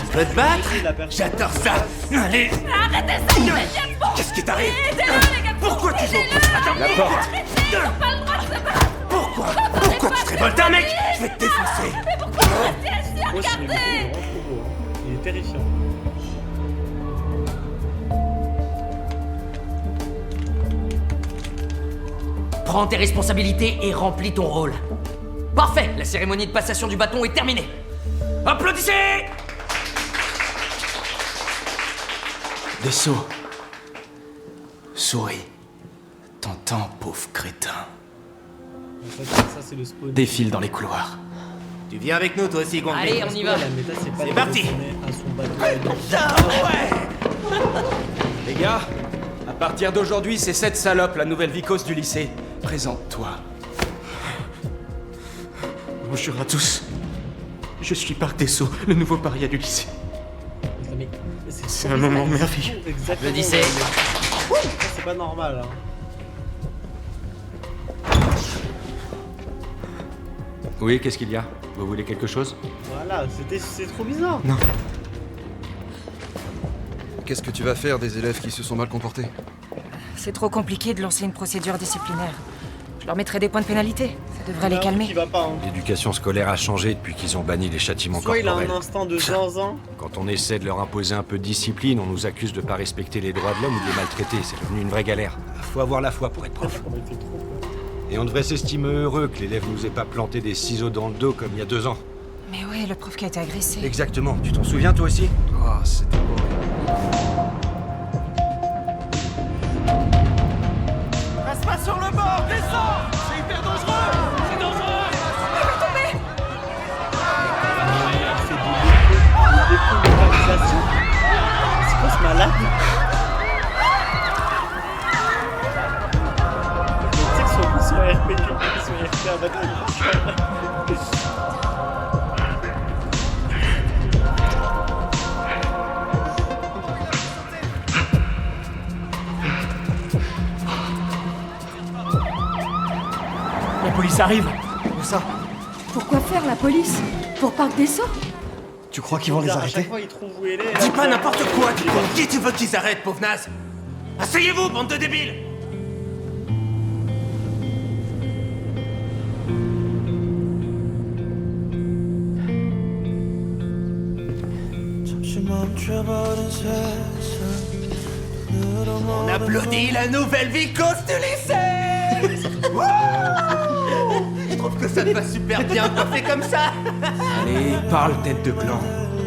Tu veux te battre? J'adore ça. Allez. Arrêtez ça immédiatement. Qu'est-ce qui t'arrive? Aidez-le, les gars. Pourquoi tu joues? Attends, la porte. Arrêtez, ils ont pas le droit de se battre. Pourquoi tu te révoltes, un mec? Je vais te défoncer. Mais pourquoi vous restez assis à regarder? Il est terrifiant. Prends tes responsabilités et remplis ton rôle. Parfait, la cérémonie de passation du bâton est terminée. Applaudissez! Desso. Souris. T'entends, pauvre crétin. Ça, c'est le spawn. Défile dans les couloirs. Tu viens avec nous, toi aussi, Gwang. Allez, on y va. C'est parti. Les gars, à partir d'aujourd'hui, c'est cette salope, la nouvelle vicose du lycée. Présente-toi. Bonjour à tous. Je suis Park Desso, le nouveau paria du lycée. C'est un moment merveilleux. Applaudissez. C'est pas normal. Hein. Oui, qu'est-ce qu'il y a? Vous voulez quelque chose? Voilà, c'est trop bizarre. Non. Qu'est-ce que tu vas faire des élèves qui se sont mal comportés? C'est trop compliqué de lancer une procédure disciplinaire. Je leur mettrai des points de pénalité. Ça devrait les calmer. L'éducation scolaire a changé depuis qu'ils ont banni les châtiments corporels. Soit il a un instinct de zinzin. Quand on essaie de leur imposer un peu de discipline, on nous accuse de pas respecter les droits de l'homme ou de les maltraiter. C'est devenu une vraie galère. Faut avoir la foi pour être prof. Et on devrait s'estimer heureux que l'élève nous ait pas planté des ciseaux dans le dos comme il y a 2 ans. Mais ouais, le prof qui a été agressé. Exactement. Tu t'en souviens toi aussi? Oh, c'était horrible. Reste pas sur le bord, descends. C'est hyper dangereux. C'est dangereux. Il va tomber. C'est quoi ce malade? Tu sais que son RPG, son RP à battre. La police arrive. Où ça? Pourquoi faire la police? Pour Park Desso? Tu crois qu'ils vont les arrêter? Dis pas n'importe quoi, du con. Qui tu veux qu'ils arrêtent, pauvre naze? Asseyez-vous, bande de débiles. On applaudit la nouvelle vicose du lycée. Je trouve que ça te va super bien quand c'est comme ça. Allez, parle, tête de clan.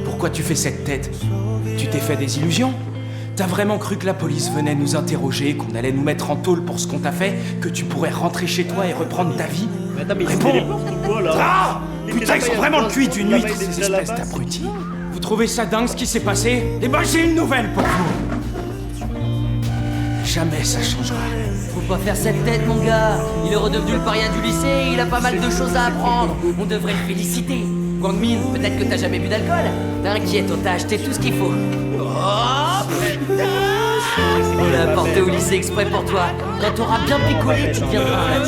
Pourquoi tu fais cette tête? Tu t'es fait des illusions? T'as vraiment cru que la police venait nous interroger, qu'on allait nous mettre en tôle pour ce qu'on t'a fait, que tu pourrais rentrer chez toi et reprendre ta vie? Réponds! Ah! Putain, ils sont vraiment le cul d'une nuit, ces espèces d'abrutis. Vous trouvez ça dingue ce qui s'est passé? Eh ben j'ai une nouvelle pour vous. Jamais ça changera. Faut pas faire cette tête, mon gars. Il est redevenu le paria du lycée et il a pas mal de choses à apprendre. On devrait le féliciter. Guang Min, peut-être que t'as jamais bu d'alcool. T'inquiète, on t'a acheté tout ce qu'il faut. Oh putain! On l'a apporté au lycée exprès pour toi. Quand t'auras bien picolé, tu viendras là.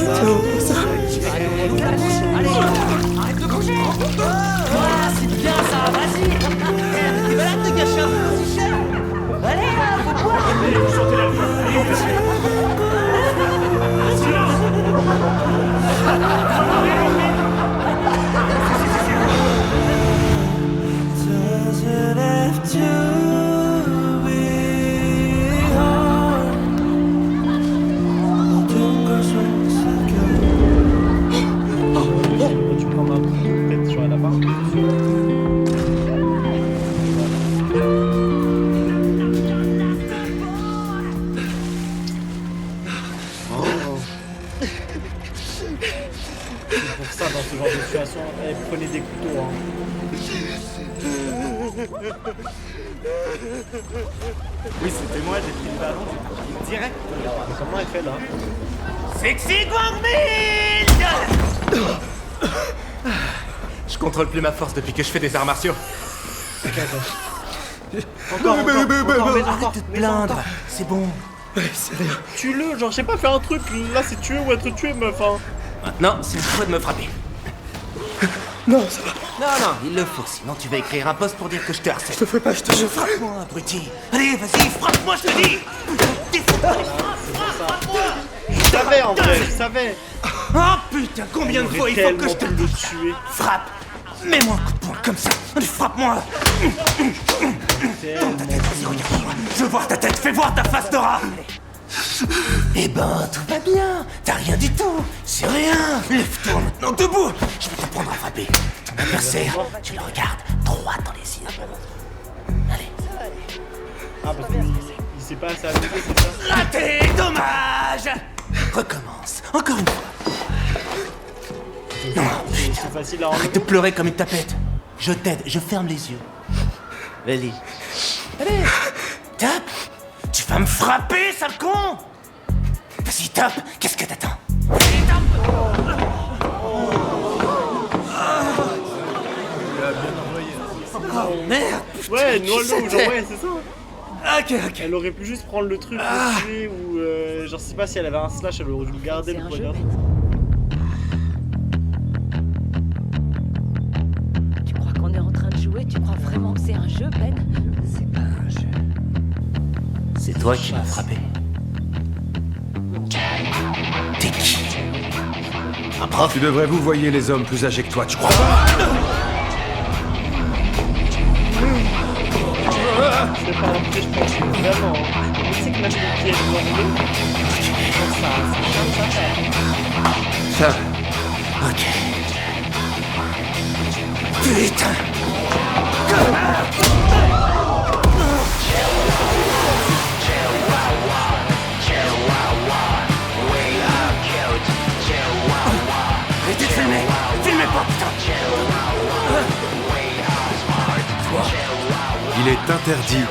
Allez, arrête de bouger! Voilà, c'est bien ça, vas-y! Tu vas là te gâcher un peu aussi cher! Allez là, faut boire! Prenez des couteaux, hein. Oui, c'était moi, j'ai pris le ballon, j'ai parti direct. Mais comment elle fait là? Sexy Guang Min! Je contrôle plus ma force depuis que je fais des arts martiaux. Encore, arrête de te plaindre, c'est bon. Tue-le, genre, je sais pas, faire un truc, là c'est tuer ou être tué, meuf, hein. Maintenant, c'est le choix de me frapper. Non, ça va. Non, il le faut, sinon tu vas écrire un post pour dire que je te harcèle. Je te fais pas, je te jure. Frappe-moi, abruti. Allez, vas-y, frappe-moi, je te dis. Frappe-moi. Je savais, en vrai, je savais. Oh putain, combien de fois il faut que je te dise? Frappe. Mets-moi un coup de poing comme ça. Allez, frappe-moi. Tourne ta tête, vas-y, regarde-moi. Je veux voir ta tête, fais voir ta face de rat. Eh ben, tout va bien. T'as rien du tout. C'est rien. Lève-toi maintenant debout. Je vais t'apprendre à frapper. Ton adversaire, tu le regardes droit dans les yeux. Allez. Ah, parce qu'il s'est pas assez amusé, c'est ça? Raté, dommage. Recommence. Encore une fois. Non, c'est facile à enlever. Arrête de pleurer comme une tapette. Je t'aide, je ferme les yeux. Allez. Allez. Tape. Tu vas me frapper, sale con! Vas-y, tape! Qu'est-ce que t'attends? Oh merde! Ouais, noie-le, genre, ouais, c'est ça! Ok. Elle aurait pu juste prendre le truc, le tuer, ou genre, je sais pas si elle avait un slash, elle aurait dû le garder, le poignard. Tu crois qu'on est en train de jouer? Tu crois vraiment que c'est un jeu, Ben? C'est pas un jeu. C'est toi qui m'as frappé. T'es qui? Un prof? Tu devrais vous voyer les hommes plus âgés que toi, tu crois pas? C'est pas un piège, je pense, vraiment. Tu sais que même les pièges normaux, ça charme sa tête. Ça. Ok. Putain! Arrêtez de filmer! Filmez pas, putain! Il est interdit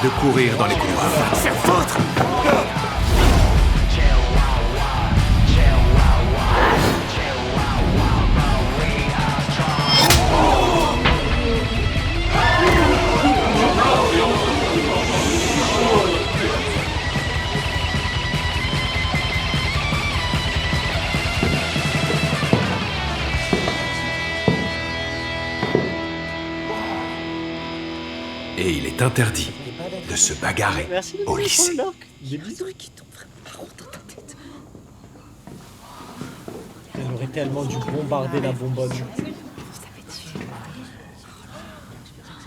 de courir dans les couloirs. Va te faire foutre! Et il est interdit de se bagarrer au lycée. Des bisous qui tombent vraiment par dans ta tête. Elle aurait tellement dû bombarder la bonbonne.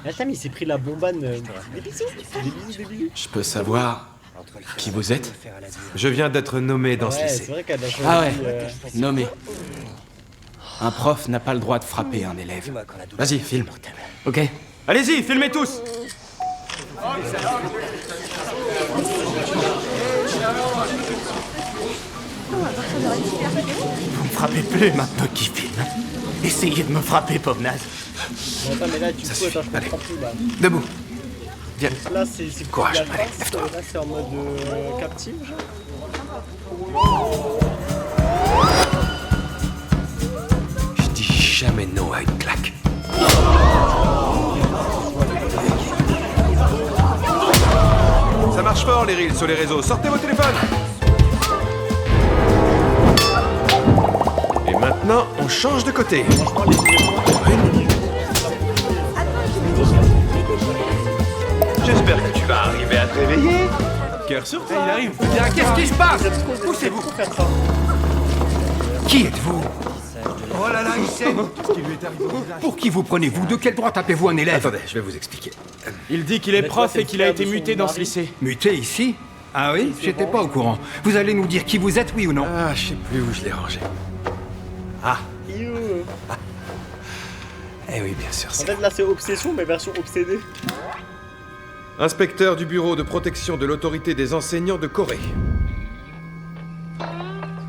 Attends, mais il s'est pris la bonbonne. Des bisous, des bisous, des bisous. Je peux savoir qui vous êtes? Je viens d'être nommé dans ce lycée. C'est vrai qu'elle a changé. Ah ouais, nommé. Un prof n'a pas le droit de frapper un élève. Vas-y, filme. Ok. Allez-y, filmez tous! Vous me frappez plus maintenant qu'il filme. Essayez de me frapper, pauvre naze. Attends, mais là, tu peux, attends, je comprends plus, là. Debout. Viens. Là, c'est courage, allez, lève-toi. Là, c'est en mode captive, genre. Je dis jamais non à une claque. Ça marche fort, les reels sur les réseaux. Sortez vos téléphones. Et maintenant, on change de côté. J'espère que tu vas arriver à te réveiller. Cœur sur toi. Il arrive. Bien, qu'est-ce qui se passe? Poussez-vous. Qui êtes-vous? Oh là là, il sait. Qu'est-ce qui lui est arrivé au visage? Pour qui vous prenez-vous? De quel droit tapez-vous un élève? Attendez, je vais vous expliquer. Il dit qu'il est prof et qu'il a été muté dans ce lycée. Muté ici? Ah oui? J'étais pas au courant. Vous allez nous dire qui vous êtes, oui ou non? Ah, je sais plus où je l'ai rangé. Ah. Eh oui, bien sûr. En fait, là, c'est obsession, mais version obsédée. Inspecteur du bureau de protection de l'autorité des enseignants de Corée.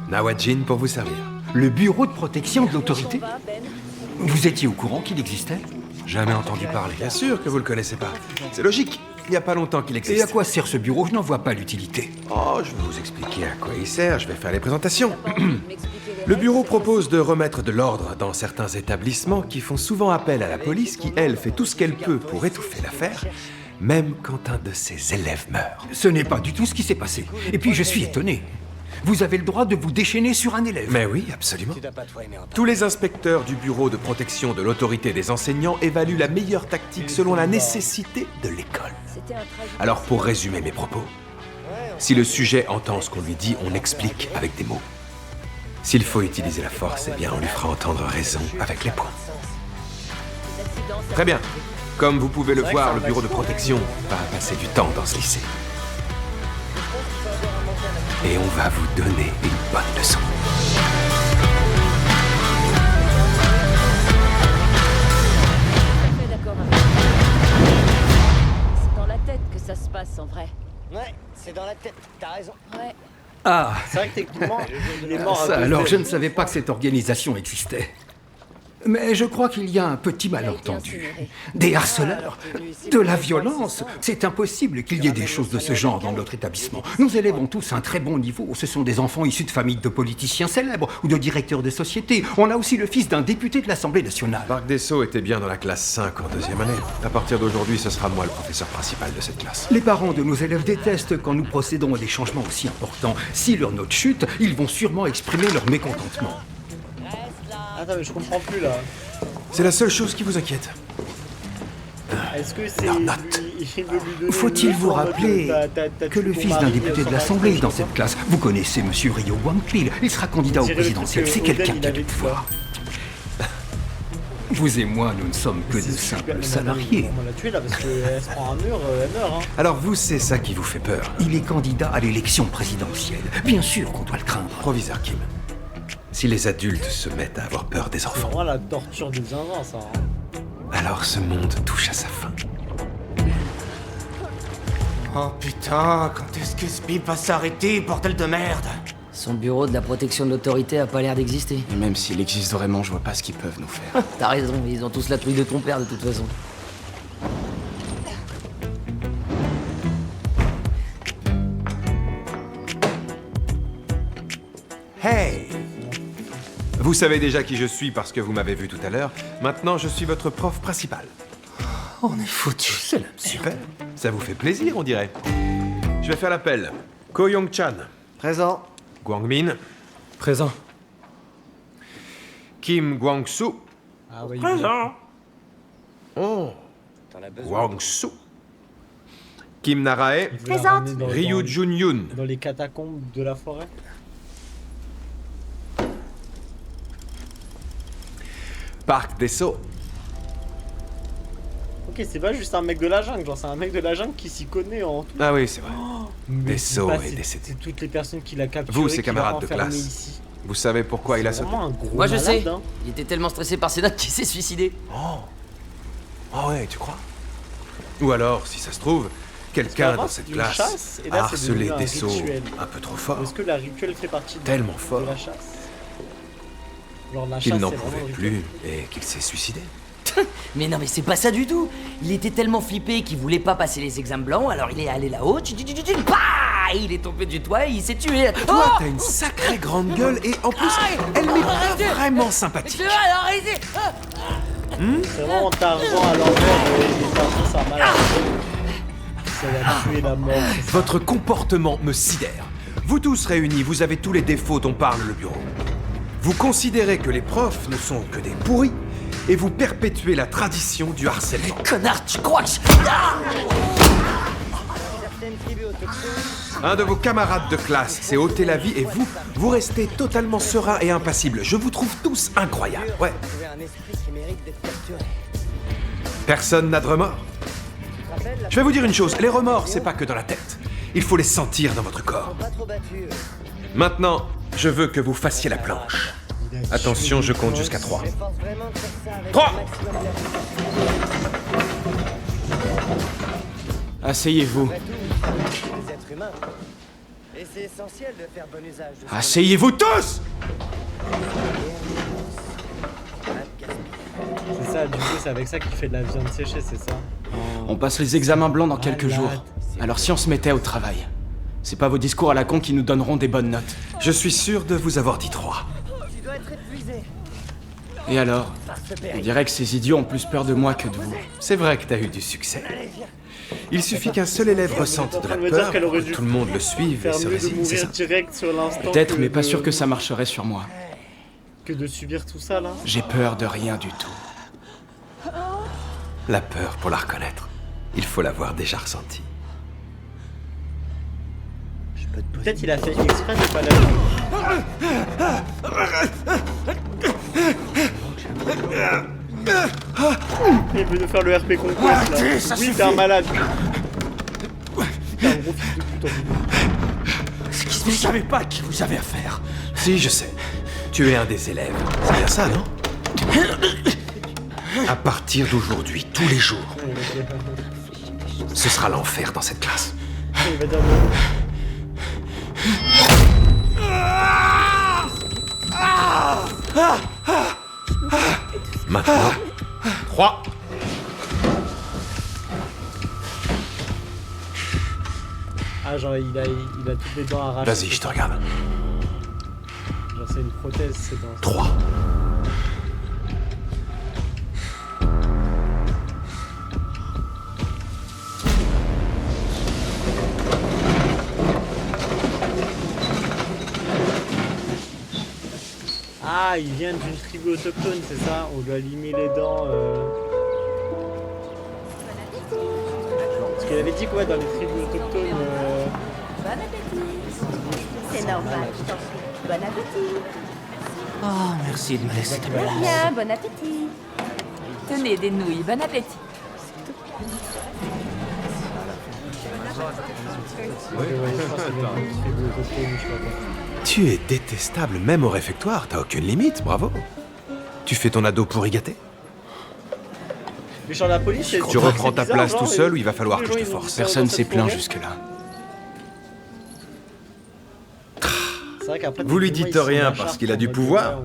Nawajin pour vous servir. Le bureau de protection de l'autorité? Vous étiez au courant qu'il existait? Jamais entendu parler. Bien sûr que vous le connaissez pas. C'est logique. Il n'y a pas longtemps qu'il existe. Et à quoi sert ce bureau? Je n'en vois pas l'utilité. Oh, je vais vous expliquer à quoi il sert. Je vais faire les présentations. Le bureau propose de remettre de l'ordre dans certains établissements qui font souvent appel à la police qui, elle, fait tout ce qu'elle peut pour étouffer l'affaire, même quand un de ses élèves meurt. Ce n'est pas du tout ce qui s'est passé. Et puis je suis étonné. Vous avez le droit de vous déchaîner sur un élève. Mais oui, absolument. Tous les inspecteurs du bureau de protection de l'autorité des enseignants évaluent la meilleure tactique selon la nécessité de l'école. Alors pour résumer mes propos, si le sujet entend ce qu'on lui dit, on explique avec des mots. S'il faut utiliser la force, eh bien on lui fera entendre raison avec les poings. Très bien. Comme vous pouvez le voir, le bureau de protection va passer du temps dans ce lycée. Et on va vous donner une bonne leçon. D'accord. C'est dans la tête que ça se passe en vrai. Ouais, c'est dans la tête, t'as raison. Ouais. Ah. C'est vrai que techniquement, il est mort. Ça, alors je ne savais pas que cette organisation existait. Mais je crois qu'il y a un petit malentendu. Des harceleurs, de la violence. C'est impossible qu'il y ait des choses de ce genre dans notre établissement. Nos élèves ont tous un très bon niveau. Ce sont des enfants issus de familles de politiciens célèbres ou de directeurs de sociétés. On a aussi le fils d'un député de l'Assemblée nationale. Park Desso était bien dans la classe 5 en deuxième année. À partir d'aujourd'hui, ce sera moi le professeur principal de cette classe. Les parents de nos élèves détestent quand nous procédons à des changements aussi importants. Si leur note chute, ils vont sûrement exprimer leur mécontentement. Attends, mais je comprends plus là. C'est la seule chose qui vous inquiète. Est-ce que c'est. Faut-il vous rappeler que le fils d'un député de l'Assemblée est dans cette classe? Vous connaissez Monsieur Ryo Gwang-pil. Il sera candidat au présidentiel. C'est quelqu'un qui a du pouvoir. Vous et moi, nous ne sommes que de simples salariés. On l'a tué là parce qu'elle se prend un mur, elle meurt. Hein. Alors vous, c'est ça qui vous fait peur? Il est candidat à l'élection présidentielle. Bien sûr qu'on doit le craindre. Proviseur Kim. Si les adultes se mettent à avoir peur des enfants... C'est vraiment la torture des zinzins, ça. Hein. Alors ce monde touche à sa fin. Oh putain, quand est-ce que ce bip va s'arrêter, bordel de merde? Son bureau de la protection de l'autorité a pas l'air d'exister. Et même s'il existe vraiment, je vois pas ce qu'ils peuvent nous faire. T'as raison, ils ont tous la truie de ton père de toute façon. Hey! Vous savez déjà qui je suis parce que vous m'avez vu tout à l'heure. Maintenant, je suis votre prof principal. On est foutu, c'est la Super. Ça vous fait plaisir, on dirait. Je vais faire l'appel. Ko Young-chan. Présent. Gwang-min. Présent. Kim Gwang-soo. Ah oui. Présent. Oh. Gwang-soo. Kim Narae. Présente. Ryu Jun-yoon. Dans les catacombes de la forêt. Park Desso. Ok, c'est pas juste un mec de la jungle, genre c'est un mec de la jungle qui s'y connaît en tout. Ah oui, c'est vrai. Desso est décédé. C'est toutes les personnes qu'il a capturées. Vous, ses camarades de classe. Ici. Vous savez pourquoi il a sauté? Moi je sais. Il était tellement stressé par ses notes qu'il s'est suicidé. Oh. Ah ouais, tu crois? Ou alors, si ça se trouve, quelqu'un dans cette classe chasse, et a là, c'est harcelé devenu un Dessau rituel. un peu trop fort. Est-ce que la rituel fait partie Tellement fort de la chasse? Genre, la qu'il chasse, n'en c'est pouvait vraiment le plus et qu'il s'est suicidé. Mais non, mais c'est pas ça du tout. Il était tellement flippé qu'il voulait pas passer les examens blancs, alors il est allé là-haut, bah, il est tombé du toit et il s'est tué. Toi, t'as une sacrée grande gueule et en plus, elle n'est pas vraiment sympathique. Arrêtez. C'est vraiment Tarzan à l'envers et Tarzan ça a mal. Ça va tuer la mort. Votre comportement me sidère. Vous tous réunis, vous avez tous les défauts dont parle le bureau. Vous considérez que les profs ne sont que des pourris et vous perpétuez la tradition du harcèlement. Connard, tu crois que Un de vos camarades de classe s'est ôté la vie et vous restez totalement serein et impassible. Je vous trouve tous incroyables, ouais. Personne n'a de remords. Je vais vous dire une chose, les remords, c'est pas que dans la tête. Il faut les sentir dans votre corps. Maintenant, je veux que vous fassiez la planche. Attention, je compte jusqu'à 3. 3! Asseyez-vous. Et c'est essentiel de faire bon usage de Asseyez-vous tous! C'est ça, du coup, c'est avec ça qu'il fait de la viande séchée, c'est ça? On passe les examens blancs dans quelques jours. Alors si on se mettait au travail, c'est pas vos discours à la con qui nous donneront des bonnes notes. Je suis sûr de vous avoir dit 3. Tu dois être épuisé. Et alors? On dirait que ces idiots ont plus peur de moi que de vous. C'est vrai que t'as eu du succès. Il suffit qu'un seul élève ressente de la peur pour que tout le monde le suive et se résigne, c'est ça? Peut-être, mais pas sûr que ça marcherait sur moi. Que de subir tout ça, là? J'ai peur de rien du tout. La peur, pour la reconnaître, il faut l'avoir déjà ressentie. Peut-être il a fait exprès de pas la il veut nous faire le RP conquest là. Oui, t'es un malade. T'es un gros fils de pute. Vous savez pas à qui vous avez affaire. Si, je sais. Tu es un des élèves. C'est bien ça, non? À partir d'aujourd'hui, tous les jours, ce sera l'enfer dans cette classe. Il va dire Maintenant, 3. Ah, genre il a toutes les dents arrachées. Vas-y, je te regarde. Genre c'est une prothèse, c'est dents. 3. Ah, il vient d'une tribu autochtone, c'est ça? On lui a limé les dents. Parce qu'il avait dit quoi dans les tribus autochtones Bon appétit. C'est normal, je t'en prie. Bon appétit. Oh, merci de me laisser te Très bien, bon appétit. Tenez des nouilles, bon appétit. Tu es détestable même au réfectoire, t'as aucune limite, bravo. Tu fais ton ado pour y gâter. Mais genre la police, Tu reprends ta place tout seul ou il va falloir que je te force? Personne s'est plaint jusque-là. Vous lui dites rien parce qu'il a du pouvoir.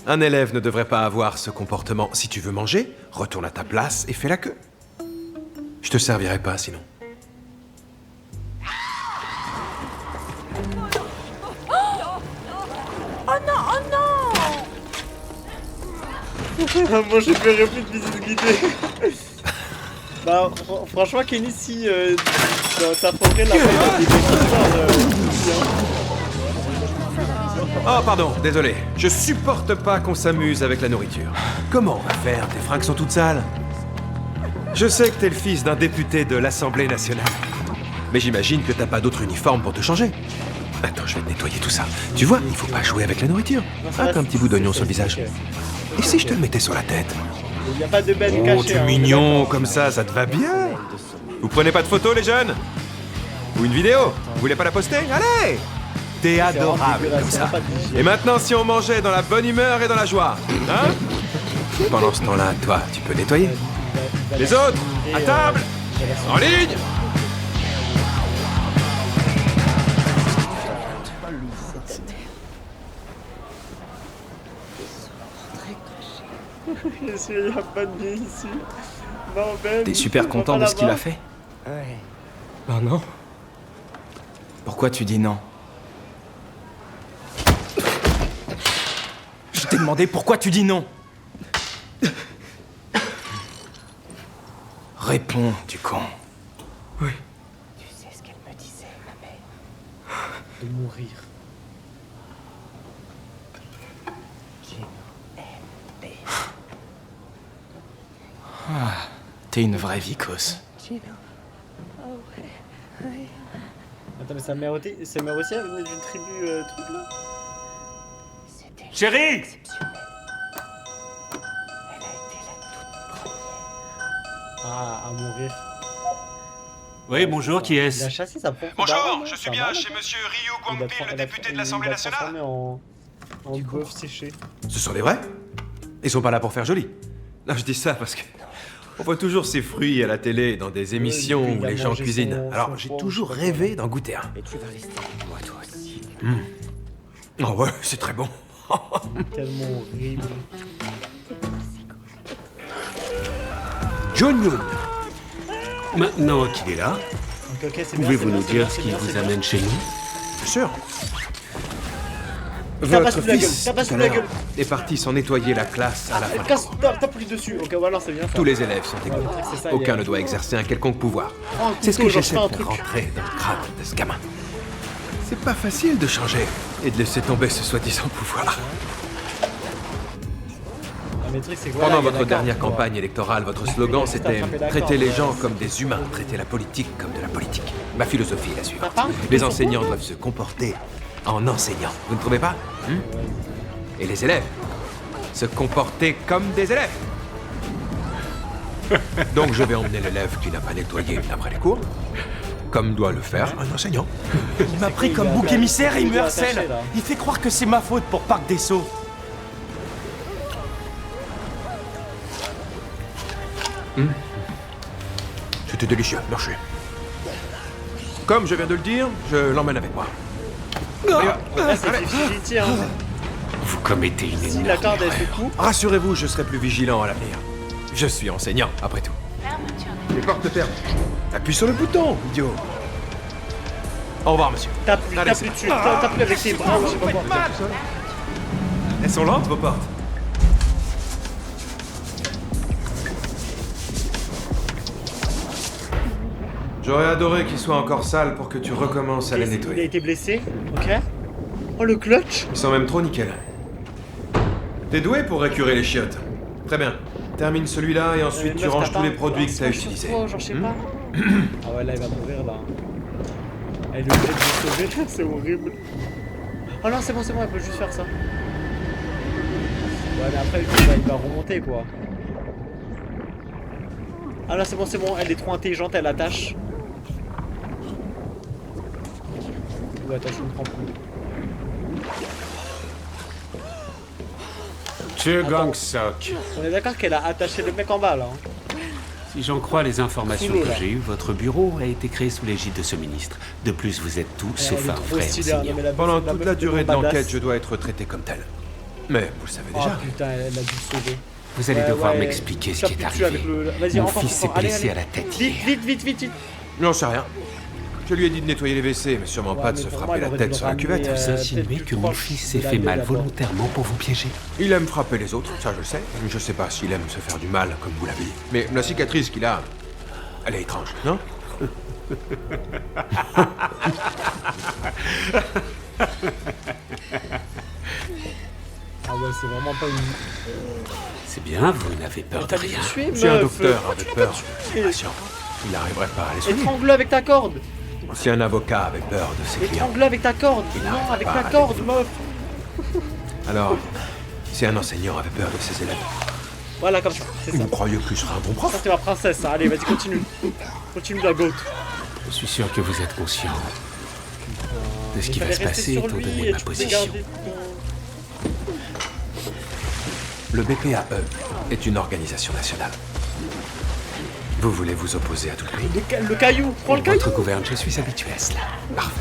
Un élève ne devrait pas avoir ce comportement. Si tu veux manger, retourne à ta place et fais la queue. Je te servirai pas sinon. Oh non, oh non. Moi j'ai fait plus de visite guidée. Bah franchement Kenny, si t'apprendrais la Oh pardon, désolé. Je supporte pas qu'on s'amuse avec la nourriture. Comment on va faire? Tes fringues sont toutes sales. Je sais que t'es le fils d'un député de l'Assemblée nationale. Mais j'imagine que t'as pas d'autre uniforme pour te changer. Attends, je vais te nettoyer tout ça. Tu vois, il faut pas jouer avec la nourriture. Ah, t'as un petit bout d'oignon sur le visage. Et si je te le mettais sur la tête? Il y a pas de benne cachée. Oh, t'es mignon, comme ça te va bien. Vous prenez pas de photos, les jeunes? Ou une vidéo? Vous voulez pas la poster? Allez! T'es adorable comme ça. Et maintenant, si on mangeait dans la bonne humeur et dans la joie, hein? Pendant ce temps-là, toi, tu peux nettoyer. Les autres, à table, en ligne. Il n'y a pas de bien ici. Non, Ben. T'es super content de ce qu'il a fait? Ouais. Ben non. Pourquoi tu dis non? Je t'ai demandé pourquoi tu dis non. Réponds, du con. Oui. Tu sais ce qu'elle me disait, ma mère? De mourir. Ah, t'es une vraie vicose. Gino. Oh ouais. Attends, mais sa mère aussi, elle venait d'une tribu truc là. Chérie! Elle a été la toute première. Ah, à mourir. Oui, bonjour, qui Il a est-ce? chassé sa propre Bonjour, daronne, je hein, suis c'est bien mal, chez hein. monsieur Ryu Guangpil, le député de l'Assemblée Il nationale. l'a transformé en bœuf séché. Ce sont des vrais? Ils sont pas là pour faire joli. Non, je dis ça parce que on voit toujours ces fruits à la télé dans des émissions où les gens cuisinent. Alors j'ai toujours rêvé d'en goûter un. Et tu vas rester avec moi, toi aussi. Oh ouais, c'est très bon. Tellement horrible. John Yoon. Maintenant qu'il est là, Donc, ok, c'est bien, pouvez-vous c'est nous bien, dire c'est ce qui bien, vous c'est bien. amène chez nous? Bien sûr. Tabasse Votre sous la gueule, fils, tabasse tout sous à la l'heure, gueule. est parti s'en nettoyer la classe à la fin. Casse, tape lui dessus. Ok, voilà, c'est bien ça. Tous les élèves sont égaux. Ouais, c'est ça, Aucun il y a- ne doit exercer un quelconque pouvoir. Prends un C'est ce que couteau, j'essaie genre, de fais un faire truc. rentrer dans le crâne de ce gamin. C'est pas facile de changer et de laisser tomber ce soi-disant pouvoir. Ah, mais le truc, c'est que Pendant voilà, il y a votre la dernière carte, quoi. campagne électorale, votre slogan c'était « Traiter les gens comme des humains, traiter la politique comme de la politique ». Ma philosophie est la suivante. Les enseignants doivent se comporter en enseignants. Vous ne trouvez pas Et les élèves se comporter comme des élèves. Donc je vais emmener l'élève qui n'a pas nettoyé après les cours, comme doit le faire un enseignant. Il m'a pris comme bouc émissaire et il me harcèle. Il fait croire que c'est ma faute pour Parc des Sceaux. C'était délicieux, merci. Comme je viens de le dire, je l'emmène avec moi. Là, c'est 50-50, hein. Vous commettez une Si énorme la carte, elle erreur. se coupe. Rassurez-vous, je serai plus vigilant à l'avenir. Je suis enseignant, après tout. Les portes ferment. Appuie sur le bouton, idiot. Au revoir, monsieur. Tape-lui dessus, tape-lui avec tes bras, ou je sais pas quoi. Elles sont lentes, vos portes. J'aurais adoré qu'ils soient encore sales pour que tu recommences à les Il a nettoyer. été blessé, ok. Oh, le clutch. Ils sont même trop nickel. T'es doué pour récurer les chiottes. Très bien. Termine celui-là et ensuite tu meuf, ranges t'as tous pas les un produits que t'as pinceau sur utilisés. toi, genre, je sais pas. Ah ouais, là, il va mourir, là. Elle est obligée de le sauver, c'est horrible. Oh non, c'est bon, elle peut juste faire ça. Ouais, mais après, il va remonter, quoi. Ah là, c'est bon, elle est trop intelligente, elle attache. Ou attache une crampon. Gang Sok. On est d'accord qu'elle a attaché le mec en bas, là. hein. Si j'en crois les informations Sous l'eau, que là. j'ai eues, votre bureau a été créé sous l'égide de ce ministre. De plus, vous êtes tous, sauf Elle est un trop vrai stylée, hein. enseignant. Non, mais la Pendant meuf, toute la durée de badass. l'enquête, je dois être traité comme tel. Mais vous le savez déjà. Oh putain, elle a dû le sauver. Vous allez Ouais, devoir ouais. m'expliquer ce qui est Tape dessus arrivé. avec le- Vas-y, Mon encore, fils s'est encore. Allez, blessé allez. à la tête Vite, hier. vite. J'en sais rien. Je lui ai dit de nettoyer les WC, mais sûrement Ouais, pas de mais se pour frapper moi, il la aurait tête dû sur la le cuvette. ramener, Vous insinuez peut-être que plus mon proche fils s'est de la fait baie mal d'abord. volontairement pour vous piéger. Il aime frapper les autres, ça je le sais. Je sais pas s'il aime se faire du mal, comme vous l'avez dit. Mais la cicatrice qu'il a, elle est étrange, non? Ah ouais, c'est vraiment pas une... C'est bien, vous n'avez peur de rien. Si un docteur avait peur de patient, il n'arriverait pas à les soigner. Étrangle-le avec ta corde. Si un avocat avait peur de ses clients, Étrangle-le avec ta corde. Non, avec ta corde, meuf. alors, si un enseignant avait peur de ses élèves, Voilà, comme ça. C'est ça. vous croyez que je serais un bon prof? Ça, c'est ma princesse, ça. Allez, vas-y, continue. Continue la goat. Je suis sûr que vous êtes conscient de ce qui Il va se fallait rester passer sur étant lui donné et ma tu pouvais position. garder Le BPAE est une organisation nationale. Vous voulez vous opposer à tout prix? Le caillou, prends le caillou. Votre gouverne, je suis habitué à cela. Parfait.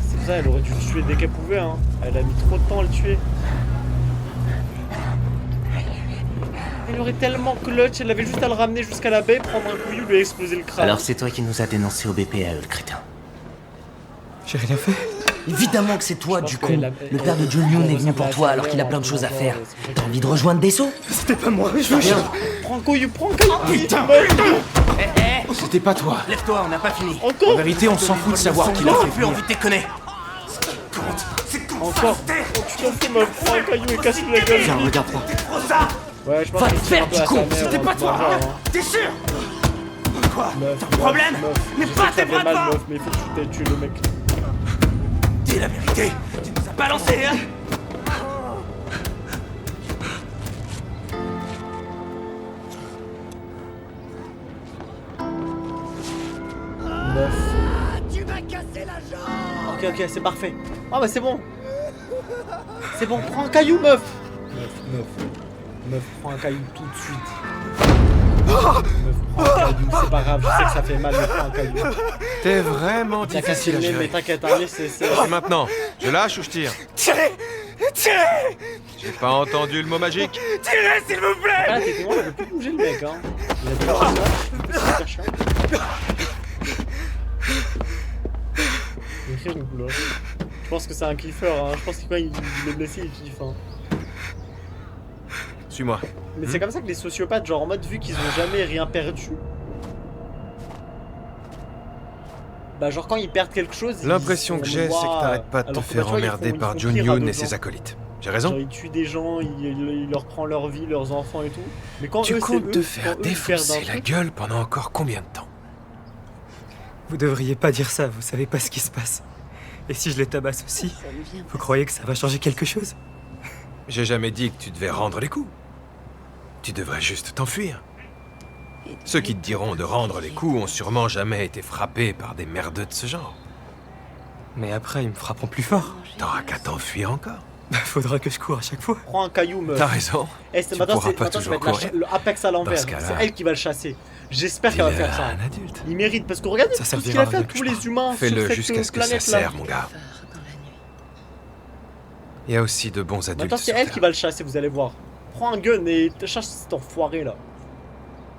C'est pour ça, elle aurait dû le tuer dès qu'elle pouvait, hein. Elle a mis trop de temps à le tuer. Elle aurait tellement clutch, elle avait juste à le ramener jusqu'à la baie, prendre un couillou, lui exploser le crâne. Alors c'est toi qui nous as dénoncé au BPAE, le crétin. J'ai rien fait. Évidemment que c'est toi, du con. Le père de John Yoon est venu pour toi alors qu'il a plein de choses à faire. T'as envie de rejoindre Dessau? C'était pas moi, je veux rien. Prends un couillou, prends un couillou. Putain. C'était pas toi. Lève-toi, on n'a pas fini. En vérité, on s'en fout de savoir qui l'a fait. J'ai plus envie de déconner. Encore. Tu t'en fous, meuf. Prends un caillou et casse-lui la gueule. Tiens, regarde-moi. Ouais, je pense Va que te faire, du con. C'était pas toi, hein. T'es sûr? Quoi? T'as un problème? Mais pas tes bras devant. Meuf, mais il faut que tu t'aies tué le mec. Dis la vérité. Tu nous as balancé, hein? Meuf. Tu m'as cassé la jambe. Ok, c'est parfait. Ah bah c'est bon. C'est bon, prends un caillou, meuf. Meuf, prends un caillou tout de suite. Meuf, prends un caillou, c'est pas grave, je sais que ça fait mal, mais prends un caillou. T'es vraiment difficile à gérer. Mais t'inquiète, allez, c'est... Et maintenant, je lâche ou je tire? Tirez! Tirez! J'ai pas entendu le mot magique. Tirez, s'il vous plaît! Ah, t'es moi, il veut plus bouger le mec, hein. Il a plus de super chiant. Il crie, là. Je pense que c'est un kiffer, hein. Je pense que quand il est blessé, il kiffe, hein. Suis-moi. Mais c'est comme ça que les sociopathes, genre en mode, vu qu'ils ont jamais rien perdu. Bah genre quand ils perdent quelque chose... L'impression que j'ai, c'est que t'arrêtes pas de te faire emmerder par John Yoon et ses acolytes. J'ai raison? Genre ils tuent des gens, ils leur prennent leur vie, leurs enfants et tout. Mais quand tu eux, comptes te eux, faire quand défoncer eux la gueule pendant encore combien de temps? Vous devriez pas dire ça, vous savez pas ce qui se passe. Et si je les tabasse aussi, vous croyez que ça va changer quelque chose? J'ai jamais dit que tu devais rendre les coups. Tu devrais juste t'enfuir. Ceux qui te diront de rendre les coups ont sûrement jamais été frappés par des merdeux de ce genre. Mais après, ils me frapperont plus fort. T'auras qu'à t'enfuir encore. Faudra que je cours à chaque fois. Prends un caillou, meuf. T'as raison. Maintenant, ça va être le Apex à l'envers. C'est elle qui va le chasser. J'espère qu'elle va faire ça. Un adulte. Il mérite, parce que regardez tout ce qu'il a fait à tous les humains. Fais-le jusqu'à ce que ça sert, mon gars. Il y a aussi de bons adultes. Maintenant, c'est elle qui va le chasser, vous allez voir. Prends un gun et chasse cet enfoiré là.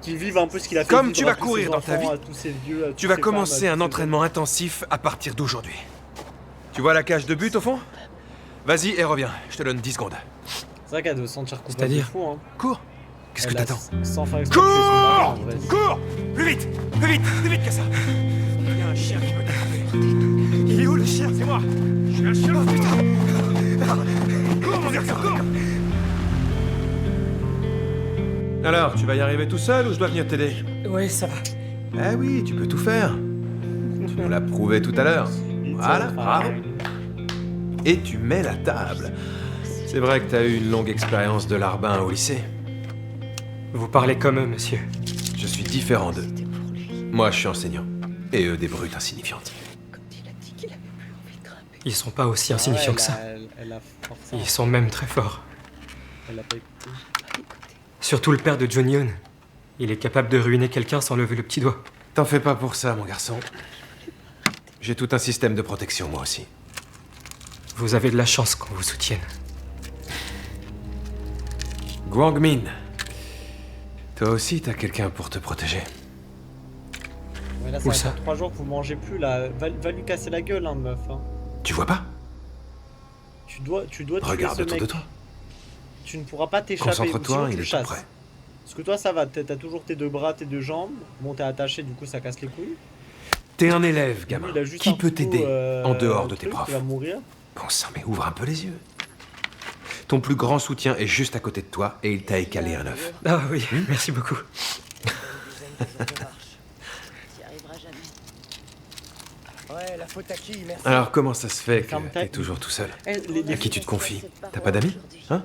Qu'il vive un peu ce qu'il a fait. Comme tu vas courir dans ta vie, vieux, tu vas commencer un entraînement intensif à partir d'aujourd'hui. Tu vois la cage de but au fond? Vas-y et reviens, je te donne 10 secondes. C'est vrai qu'elle doit se sentir coupable de fou, hein. Cours. Qu'est-ce que t'attends? Cours! Cours! Plus vite que ça. Il y a un chien qui veut t'attraper. Il est où le chien? C'est moi. Je suis un chien, putain. Cours, mon garçon, cours! Alors, tu vas y arriver tout seul ou je dois venir t'aider? Ouais, ça va. Ah oui, tu peux tout faire. Tu nous l'as prouvé tout à l'heure. Voilà, bravo. Et tu mets la table. C'est vrai que t'as eu une longue expérience de larbin au lycée. Vous parlez comme eux, monsieur. Je suis différent d'eux. Moi, je suis enseignant. Et eux, des brutes insignifiantes. Ils sont pas aussi insignifiants que ça. Ils sont même très forts. Elle a pas écouté. Surtout le père de John Yoon. Il est capable de ruiner quelqu'un sans lever le petit doigt. T'en fais pas pour ça, mon garçon. J'ai tout un système de protection, moi aussi. Vous avez de la chance qu'on vous soutienne. Gwang-min. Toi aussi, t'as quelqu'un pour te protéger. Ouais, là, ça va faire 3 jours que vous mangez plus, là. Va lui casser la gueule, hein, meuf. Hein. Tu vois pas? Tu dois regarde autour de toi. Tu ne pourras pas t'échapper. Concentre-toi, il est tout prêt. Parce que toi, ça va. T'as toujours tes 2 bras, tes 2 jambes. Bon, t'es attaché, du coup, ça casse les couilles. T'es un élève, gamin. Qui peut t'aider en dehors de tes profs? Il va mourir. Bon sang, mais ouvre un peu les yeux. Ton plus grand soutien est juste à côté de toi et il t'a écalé un œuf. Ah oui, merci beaucoup. Alors comment ça se fait que t'es toujours tout seul? À qui tu te confies? T'as pas d'amis? Hein?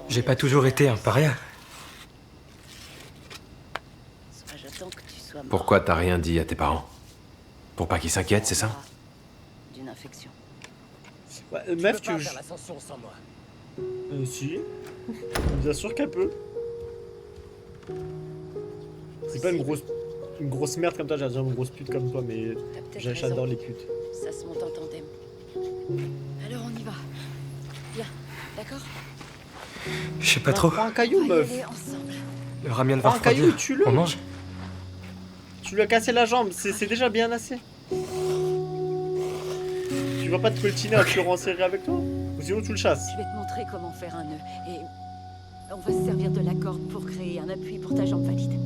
J'ai pas toujours été un paria. Pourquoi t'as rien dit à tes parents? Pour pas qu'il s'inquiète, c'est ça? D'une infection. Ouais, meuf, tu... faire l'ascension sans moi. Si. Bien sûr qu'elle peut. C'est pas une grosse merde comme toi, j'ai dire une grosse pute comme toi, mais j'adore les putes. Ça se monte en tandem. Alors on y va. Viens, d'accord? Je sais pas trop. Prends un caillou, meuf. Le ramen va Prends un caillou, refroidir. tue-le. On mange? Tu lui as cassé la jambe, c'est déjà bien assez. Tu vas pas te coltiner à tuer en série avec toi? Ou sinon tu le chasses? Je vais te montrer comment faire un nœud et on va se servir de la corde pour créer un appui pour ta jambe valide.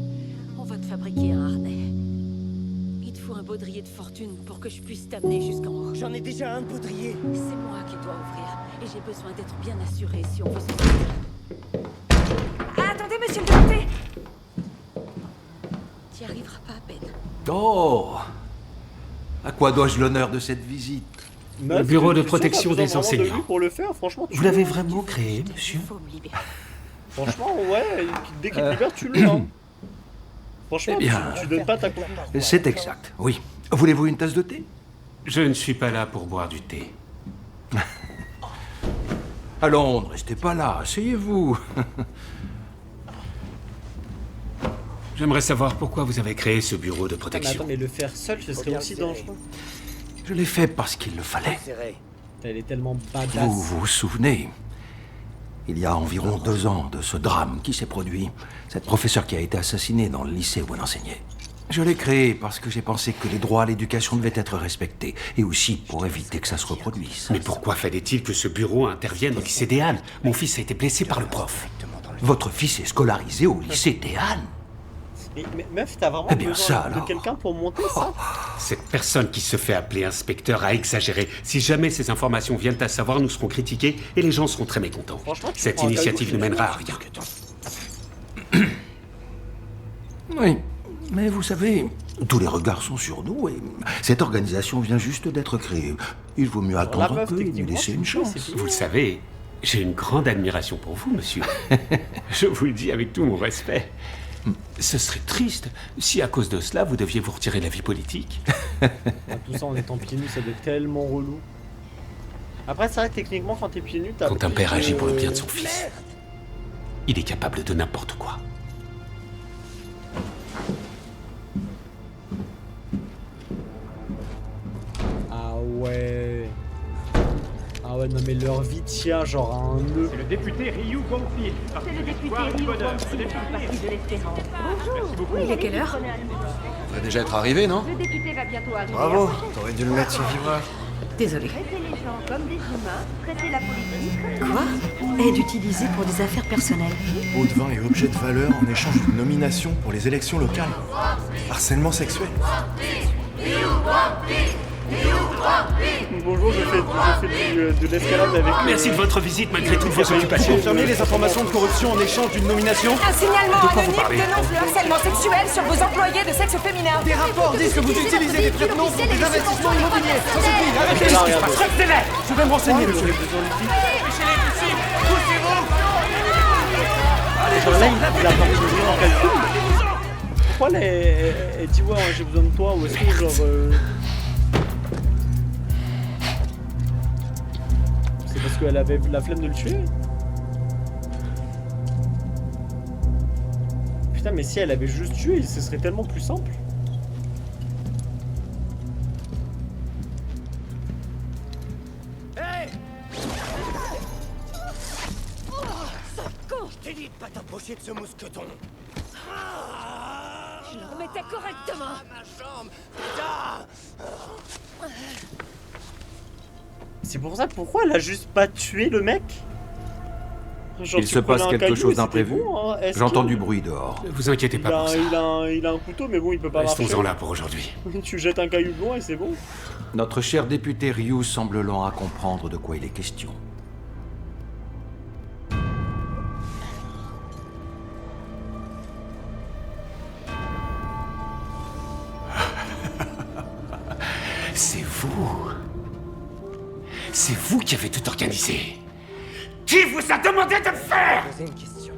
On va te fabriquer un harnais. Il te faut un baudrier de fortune pour que je puisse t'amener jusqu'en haut. J'en ai déjà un baudrier. C'est moi qui dois ouvrir et j'ai besoin d'être bien assuré si on veut se sortir. Ah, attendez, monsieur le député! T'y arriveras pas à peine. Oh! À quoi dois-je l'honneur de cette visite? Le bureau de protection des enseignants. Pour le faire, franchement, Vous l'avez vraiment créé, monsieur? Franchement, ouais, dès qu'il te libère, tu le hein. Franchement, Eh bien, tu donnes pas ta confiance. C'est exact, oui. Voulez-vous une tasse de thé? Je ne suis pas là pour boire du thé. Allons, ne restez pas là, asseyez-vous. J'aimerais savoir pourquoi vous avez créé ce bureau de Ah, mais protection. attends, mais le faire seul, ce serait aussi dangereux. Je l'ai fait parce qu'il le fallait. Elle est tellement badass. Vous vous souvenez, il y a environ 2 ans de ce drame qui s'est produit. Cette professeure qui a été assassinée dans le lycée où elle enseignait. Je l'ai créé parce que j'ai pensé que les droits à l'éducation devaient être respectés. Et aussi pour éviter que ça se reproduise. Mais pourquoi fallait-il que ce bureau intervienne au lycée des Halles? Mon fils a été blessé par le prof. Votre fils est scolarisé au lycée des Halles. Mais meuf, t'as vraiment Eh bien, besoin ça, de alors. quelqu'un pour monter ça? Cette personne qui se fait appeler inspecteur a exagéré. Si jamais ces informations viennent à savoir, nous serons critiqués et les gens seront très mécontents. Cette prends un initiative caillou, ne mènera à rien. Oui, mais vous savez, tous les regards sont sur nous et cette organisation vient juste d'être créée. Il vaut mieux attendre un peu et lui laisser une chance. Vous le savez, j'ai une grande admiration pour vous, monsieur. Je vous le dis avec tout mon respect. Ce serait triste si, à cause de cela, vous deviez vous retirer de la vie politique. Tout ça en étant pieds nus, ça doit être tellement relou. Après, c'est vrai que techniquement, quand t'es pieds nus, t'as. Quand un plus père de- agit pour le bien de son fils, il est capable de n'importe quoi. Ah ouais. Ah ouais, non, mais leur vie tient genre à un nœud. C'est le député Ryu Guangpil. C'est le député Ryu Guangpil, parti de l'Espérance. Bonjour. Oui, il est quelle heure? On devrait déjà être arrivé, non? Le député va bientôt arriver. Bravo, t'aurais dû le mettre sur vibreur. Désolée. Traitez les gens comme des humains, traitez la politique. Quoi? Aide utilisée pour des affaires personnelles. Eau de vin et objets de valeur en échange d'une nomination pour les élections locales. Harcèlement sexuel. Bonjour, je fais de l'escalade avec. Merci de votre visite malgré toutes vos occupations. Confirmez les informations de corruption en échange d'une nomination? Un signalement De quoi vous anonyme parlez? dénonce le harcèlement sexuel sur vos employés de sexe féminin. Des rapports disent que vous utilisez des traitements pour des investissements immobiliers. Dans ce pays, arrêtez ce qui se passe. Retenez-les! Je vais me renseigner, monsieur. Genre là, il a pas besoin en calcul. Pourquoi elle dit ouais, j'ai besoin de toi ou est-ce que genre. C'est parce qu'elle avait la flemme de le tuer? Putain, mais si elle avait juste tué, ce serait tellement plus simple. Hey! Oh, sale con! Je t'ai dit de pas t'approcher de ce mousqueton! Je le remettais correctement. Ma jambe! Putain! C'est pour ça, pourquoi elle a juste pas tué le mec? Genre, Il tu se prenais passe un quelque caillou chose et c'était d'imprévu. bon, hein. Est-ce J'entends que- du bruit dehors. Vous inquiétez pas pour ça. il a un couteau, mais bon, il peut pas marcher. Restons-en là pour aujourd'hui. Tu jettes un caillou loin et c'est bon. Notre cher député Ryu semble lent à comprendre de quoi il est question. C'est vous. C'est vous qui avez tout organisé. Qui vous a demandé de le faire? Poser une question.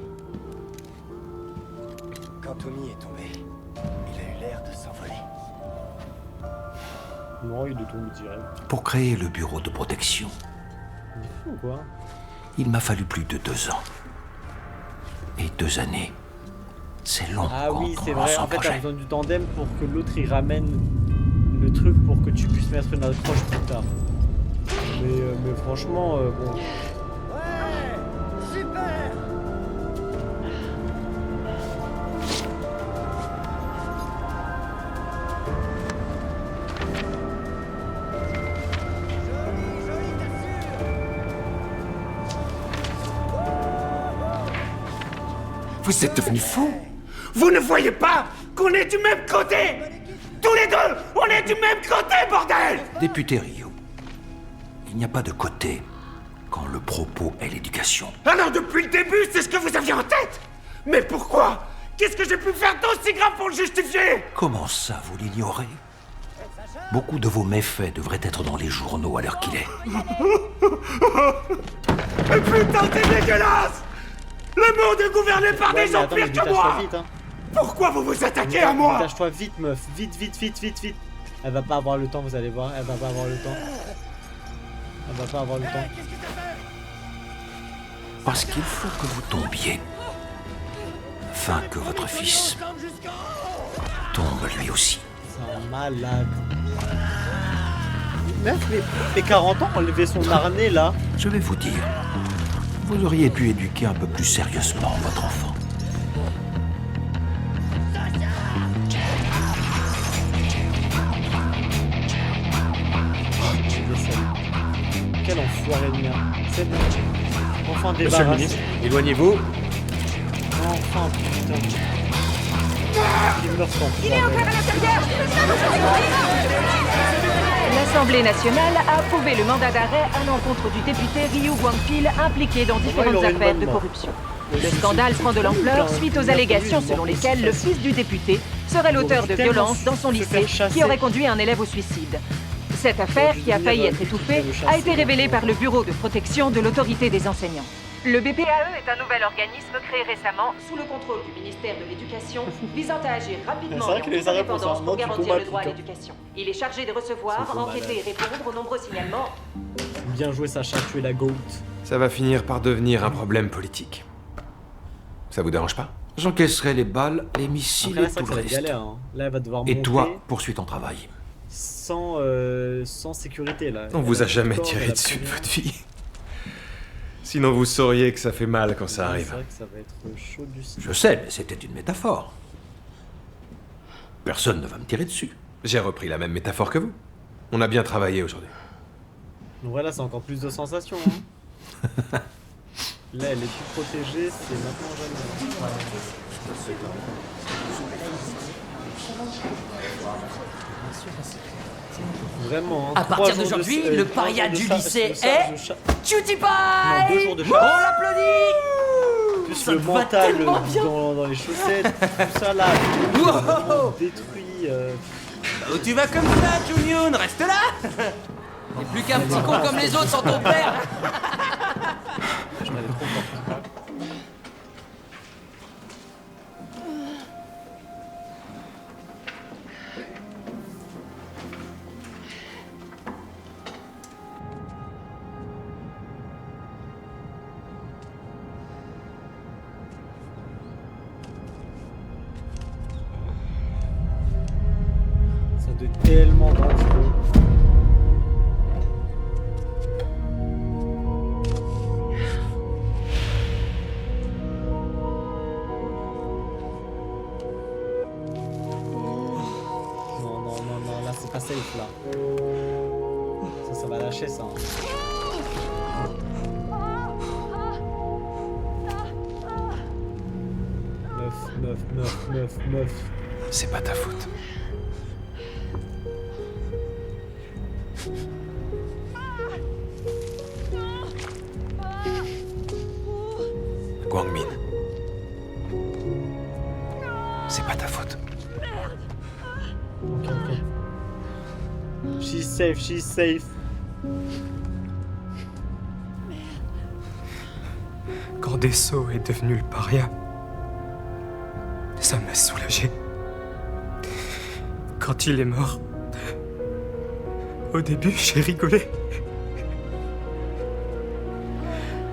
Quand Tommy est tombé, il a eu l'air de s'envoler. Non, il est tombé direct. Pour créer le bureau de protection, Il est fou, quoi. il m'a fallu plus de 2 ans. Et 2 années, c'est long Ah quand oui, on c'est lance vrai. un En fait, t'as projet. besoin du tandem pour que l'autre il ramène le truc pour que tu puisses mettre une accroche plus tard. Mais franchement, bon. Vous êtes devenus fous? Vous ne voyez pas qu'on est du même côté? Tous les deux, on est du même côté, bordel! Député Rio, il n'y a pas de côté quand le propos est l'éducation. Alors depuis le début, c'est ce que vous aviez en tête? Mais pourquoi? Qu'est-ce que j'ai pu faire d'aussi grave pour le justifier? Comment ça, vous l'ignorez? Beaucoup de vos méfaits devraient être dans les journaux à l'heure qu'il est. Mais putain, t'es dégueulasse! Le monde est gouverné par des gens pires que moi! Vite, hein. Pourquoi vous vous attaquez à moi? Détache-toi vite, meuf. Vite, vite, vite, vite, vite. Elle va pas avoir le temps, vous allez voir. Elle va pas avoir le temps. Elle va pas avoir le temps. Parce qu'il faut que vous tombiez. Afin que votre fils tombe lui aussi. C'est un malade. Meuf, mais 40 ans, enlever son harnais là. Je vais vous dire, vous auriez pu éduquer un peu plus sérieusement votre enfant. Quel enfoiré de merde. C'est bon. Enfin Monsieur le débarrassé. ministre, éloignez-vous. Enfin, putain. Il meurt sans Il est encore à l'intérieur. L'Assemblée nationale a approuvé le mandat d'arrêt à l'encontre du député Ryu Guangpil impliqué dans différentes affaires de corruption. Le scandale prend de l'ampleur suite aux allégations selon lesquelles le fils du député serait l'auteur de violences dans son lycée qui aurait conduit un élève au suicide. Cette affaire, qui a failli être étouffée, a été révélée par le Bureau de protection de l'autorité des enseignants. Le BPAE est un nouvel organisme créé récemment sous le contrôle du ministère de l'Éducation visant à agir rapidement et en toute indépendance pour garantir le droit à l'éducation. Il est chargé de recevoir, enquêter et répondre aux nombreux signalements. Bien joué Sacha, tu es la GOAT. Ça va finir par devenir un problème politique. Ça vous dérange pas? J'encaisserai les balles, les missiles Après, là, et tout le reste. galère, hein. Là, elle va devoir Et monter toi, poursuis ton travail. sans sécurité là. On vous a jamais Encore tiré la dessus de première. votre vie. Sinon vous sauriez que ça fait mal quand ça C'est arrive. vrai que ça va être chaud du ciel. Je sais, mais c'était une métaphore. Personne ne va me tirer dessus. J'ai repris la même métaphore que vous. On a bien travaillé aujourd'hui. Donc voilà, c'est encore plus de sensations. Hein. Là, elle est plus protégée, c'est maintenant jamais. Vraiment. Hein. À partir d'aujourd'hui, le paria du lycée est Cutie Pie. Non, 2 jours de On charge. l'applaudit. Plus Ça le te va mental tellement bien. dans les chaussettes, tout ça là, Wow. détruit. Où tu vas comme ça, Junior? Reste là. T'es plus qu'un petit con comme les autres sans ton père. Je m'avais trop fort. Ça doit être tellement dangereux. Non, là c'est pas safe là. Ça va lâcher ça. Meuf. C'est pas ta faute. Guangmin. C'est pas ta faute. Ok. She's safe. Quand Desso est devenu le paria, ça m'a soulagé. Quand il est mort, Au début, j'ai rigolé.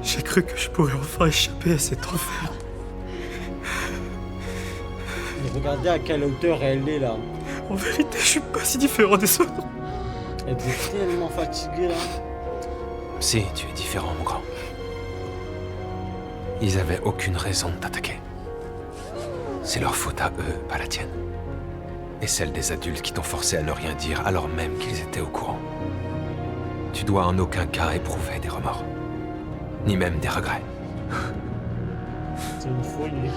J'ai cru que je pourrais enfin échapper à cet enfer. Mais regardez à quelle hauteur elle est là. En vérité, je suis pas si différent des autres. Elle est tellement fatiguée là. Si, tu es différent, mon grand. Ils avaient aucune raison de t'attaquer. C'est leur faute à eux, pas la tienne. Et celle des adultes qui t'ont forcé à ne rien dire alors même qu'ils étaient au courant. Tu dois en aucun cas éprouver des remords. Ni même des regrets. C'est une folie.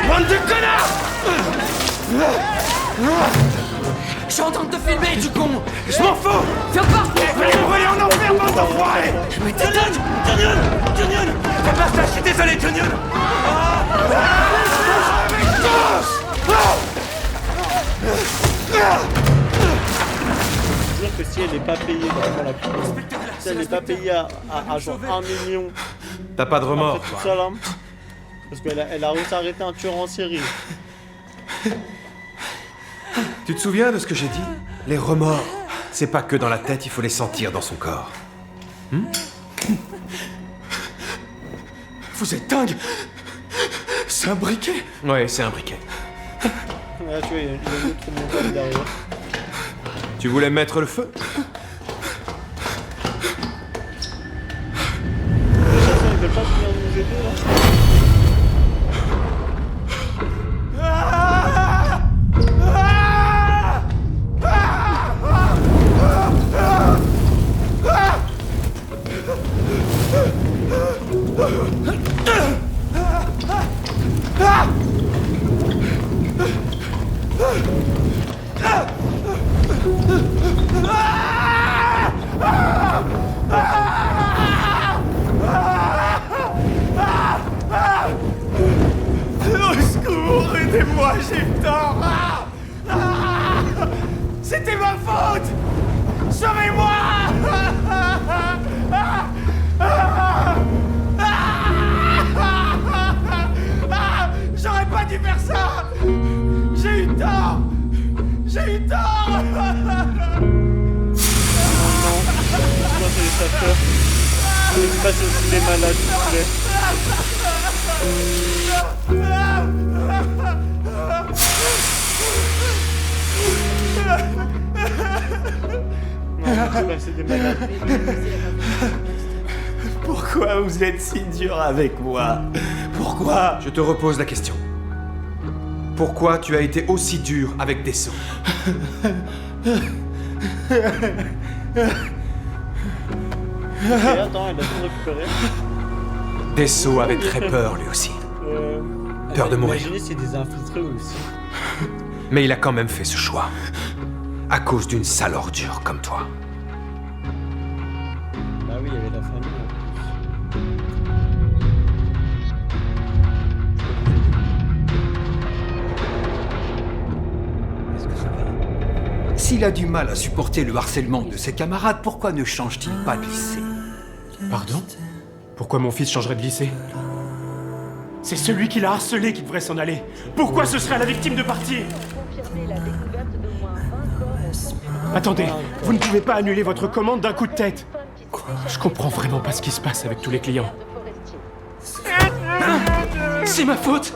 Bande de connards! Je suis en train de te filmer, du con! Je m'en fous! Viens partir! Allez, brûler en enfer, bande d'enfoirés! Mais t'es dingue! Canyon! Fais pas ça, je suis désolé, Canyon! C'est-à-dire que si elle n'est pas payée vraiment la police, si elle n'est pas payée à genre 1 million... T'as pas de remords, tout ça là, parce qu'elle a réussi à arrêter un tueur en série. Tu te souviens de ce que j'ai dit? Les remords, c'est pas que dans la tête, il faut les sentir dans son corps. Vous êtes dingue! C'est un briquet! Ouais, c'est un briquet. Là, tu vois, il y a une autre montagne derrière. Tu voulais mettre le feu? Les chasseurs, ils veulent pas venir nous aider là? Au secours, aidez-moi, j'ai eu tort! C'était ma faute! Sauvez-moi! J'aurais pas dû faire ça! J'ai eu tort! J'ai eu tort! Moi, c'est les chasseurs. Laisse passer aussi les malades, s'il vous plaît. Non, c'est des malades. Pourquoi vous êtes si dur avec moi? Pourquoi? Je te repose la question. Pourquoi tu as été aussi dur avec Dessau? Et attends, il a tout récupéré. Dessau avait très peur lui aussi. Peur de mourir. Imaginez c'est des infiltrés aussi. Mais il a quand même fait ce choix. À cause d'une sale ordure comme toi. Bah oui, il y avait la famille. S'il a du mal à supporter le harcèlement de ses camarades, pourquoi ne change-t-il pas de lycée? Pardon? Pourquoi mon fils changerait de lycée? C'est celui qui l'a harcelé qui devrait s'en aller. Pourquoi ce serait à la victime de partir? Attendez, vous ne pouvez pas annuler votre commande d'un coup de tête. Je comprends vraiment pas ce qui se passe avec tous les clients. C'est ma faute.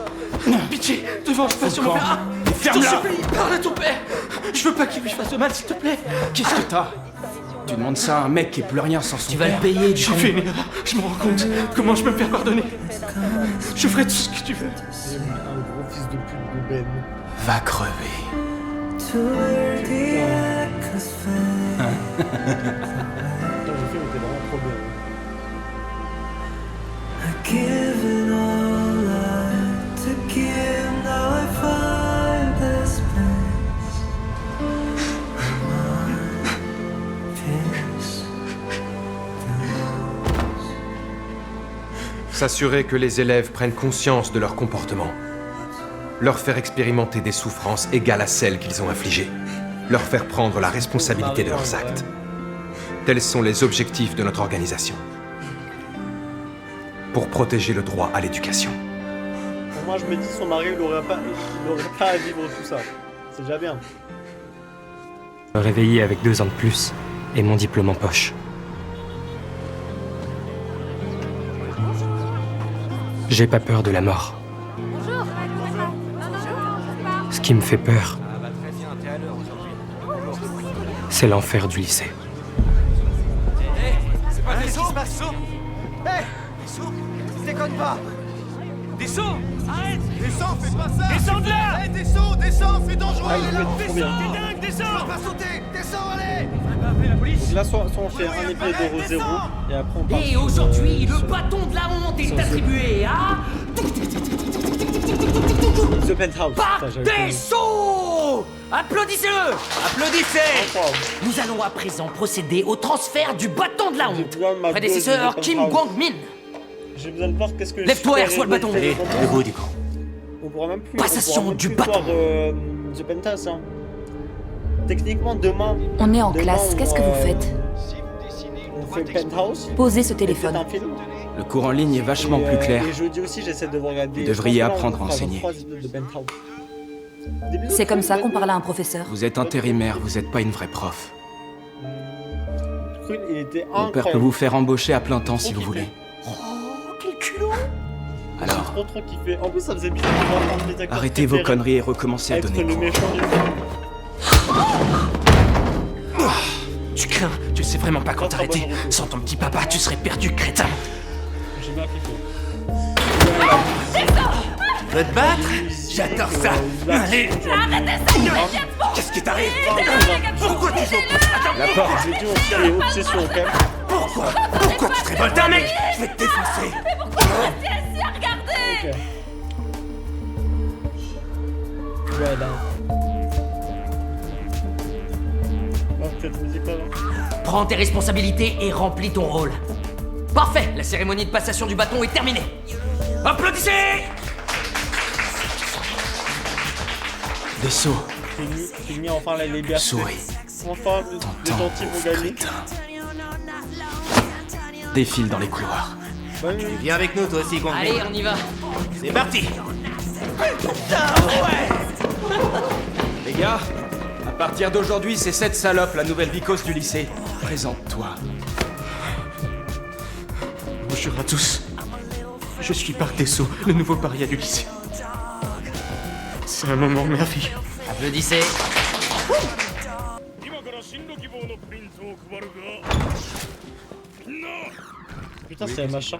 Pitié, te venge pas sur mon père. Ferme-la! Je t'en supplie, parle à ton père. Je veux pas qu'il lui fasse de mal, s'il te plaît. Qu'est-ce que t'as? Tu demandes ça à un mec qui est plus rien sans son Tu vas père. le payer, du J'ai con. fait une erreur, je me rends compte. Comment je peux me faire pardonner? Je ferai tout ce que tu veux. Un gros fils de pute de Ben. Va crever. Putain, le film était vraiment trop bien. S'assurer que les élèves prennent conscience de leur comportement. Leur faire expérimenter des souffrances égales à celles qu'ils ont infligées. Leur faire prendre la responsabilité de leurs actes. Tels sont les objectifs de notre organisation. Pour protéger le droit à l'éducation. Pour moi, je me dis, son mari, il n'aurait pas à vivre tout ça. C'est déjà bien. Me réveiller avec 2 ans de plus et mon diplôme en poche. J'ai pas peur de la mort. Ce qui me fait peur, c'est l'enfer du lycée. C'est pas des sauts, Hé, déconne pas. Descends, arrête. Descends, fais pas ça. Descends de là. Hé, descends, c'est dangereux. Descends, t'es dingue, descends. Tu vas pas sauter, descends, allez. Donc là, soit on fait un épisode d'Euro 0 et après on part. Et aujourd'hui, le bâton de la honte est attribué à... The Penthouse. Pardesso! Applaudissez-le! Applaudissez! Nous allons à présent procéder au transfert du bâton de la honte. Prédécesseur Kim Kwang-min. J'ai besoin de voir qu'est-ce que... Lève-toi et reçois le bâton. Debout du coup. On pourra même plus... Passation du bâton. The Penthouse, hein. Techniquement, demain... On est en classe, qu'est-ce que vous faites? On fait Penthouse. Posez ce téléphone. Un film. Le cours en ligne est vachement plus clair. Et jeudi aussi, j'essaie de regarder... Vous devriez apprendre à enseigner. C'est comme ça qu'on parle à un professeur. Vous êtes intérimaire, vous n'êtes pas une vraie prof. Il était Mon père peut vous faire embaucher à plein temps si vous voulez. Alors, trop kiffé. En plus, ça faisait bizarre de voir un des acteurs arrêtez vos conneries et recommencez à donner le cours. méchant du Tu crains, tu sais vraiment pas quand t'arrêter. Sans ton petit papa, tu serais perdu, crétin. J'ai bien kiffé. Tu veux te battre? J'adore ça. Allez. Arrêtez ça. Qu'est-ce qui t'arrive? Pourquoi tu joues? La porte. J'ai dit aussi les obsessions quand même. Pourquoi tu te révoltes, mec? Je vais te défoncer. Mais pourquoi vous restez assis à regarder? Voilà. Cette musique là. Prends tes responsabilités et remplis ton rôle. Parfait, la cérémonie de passation du bâton est terminée. Applaudissez! Des sauts. Fini enfin la liberté. Souris. Enfin, les gentils vont gagner. Défile dans les couloirs. Viens avec nous, toi aussi, Kwang-min. Allez, on y va. C'est parti. Les gars, à partir d'aujourd'hui, c'est cette salope, la nouvelle vicose du lycée. Présente-toi. Bonjour à tous. Je suis Pardesso, le nouveau paria du lycée. C'est un moment merveilleux. Applaudissez. Putain, c'est un machin.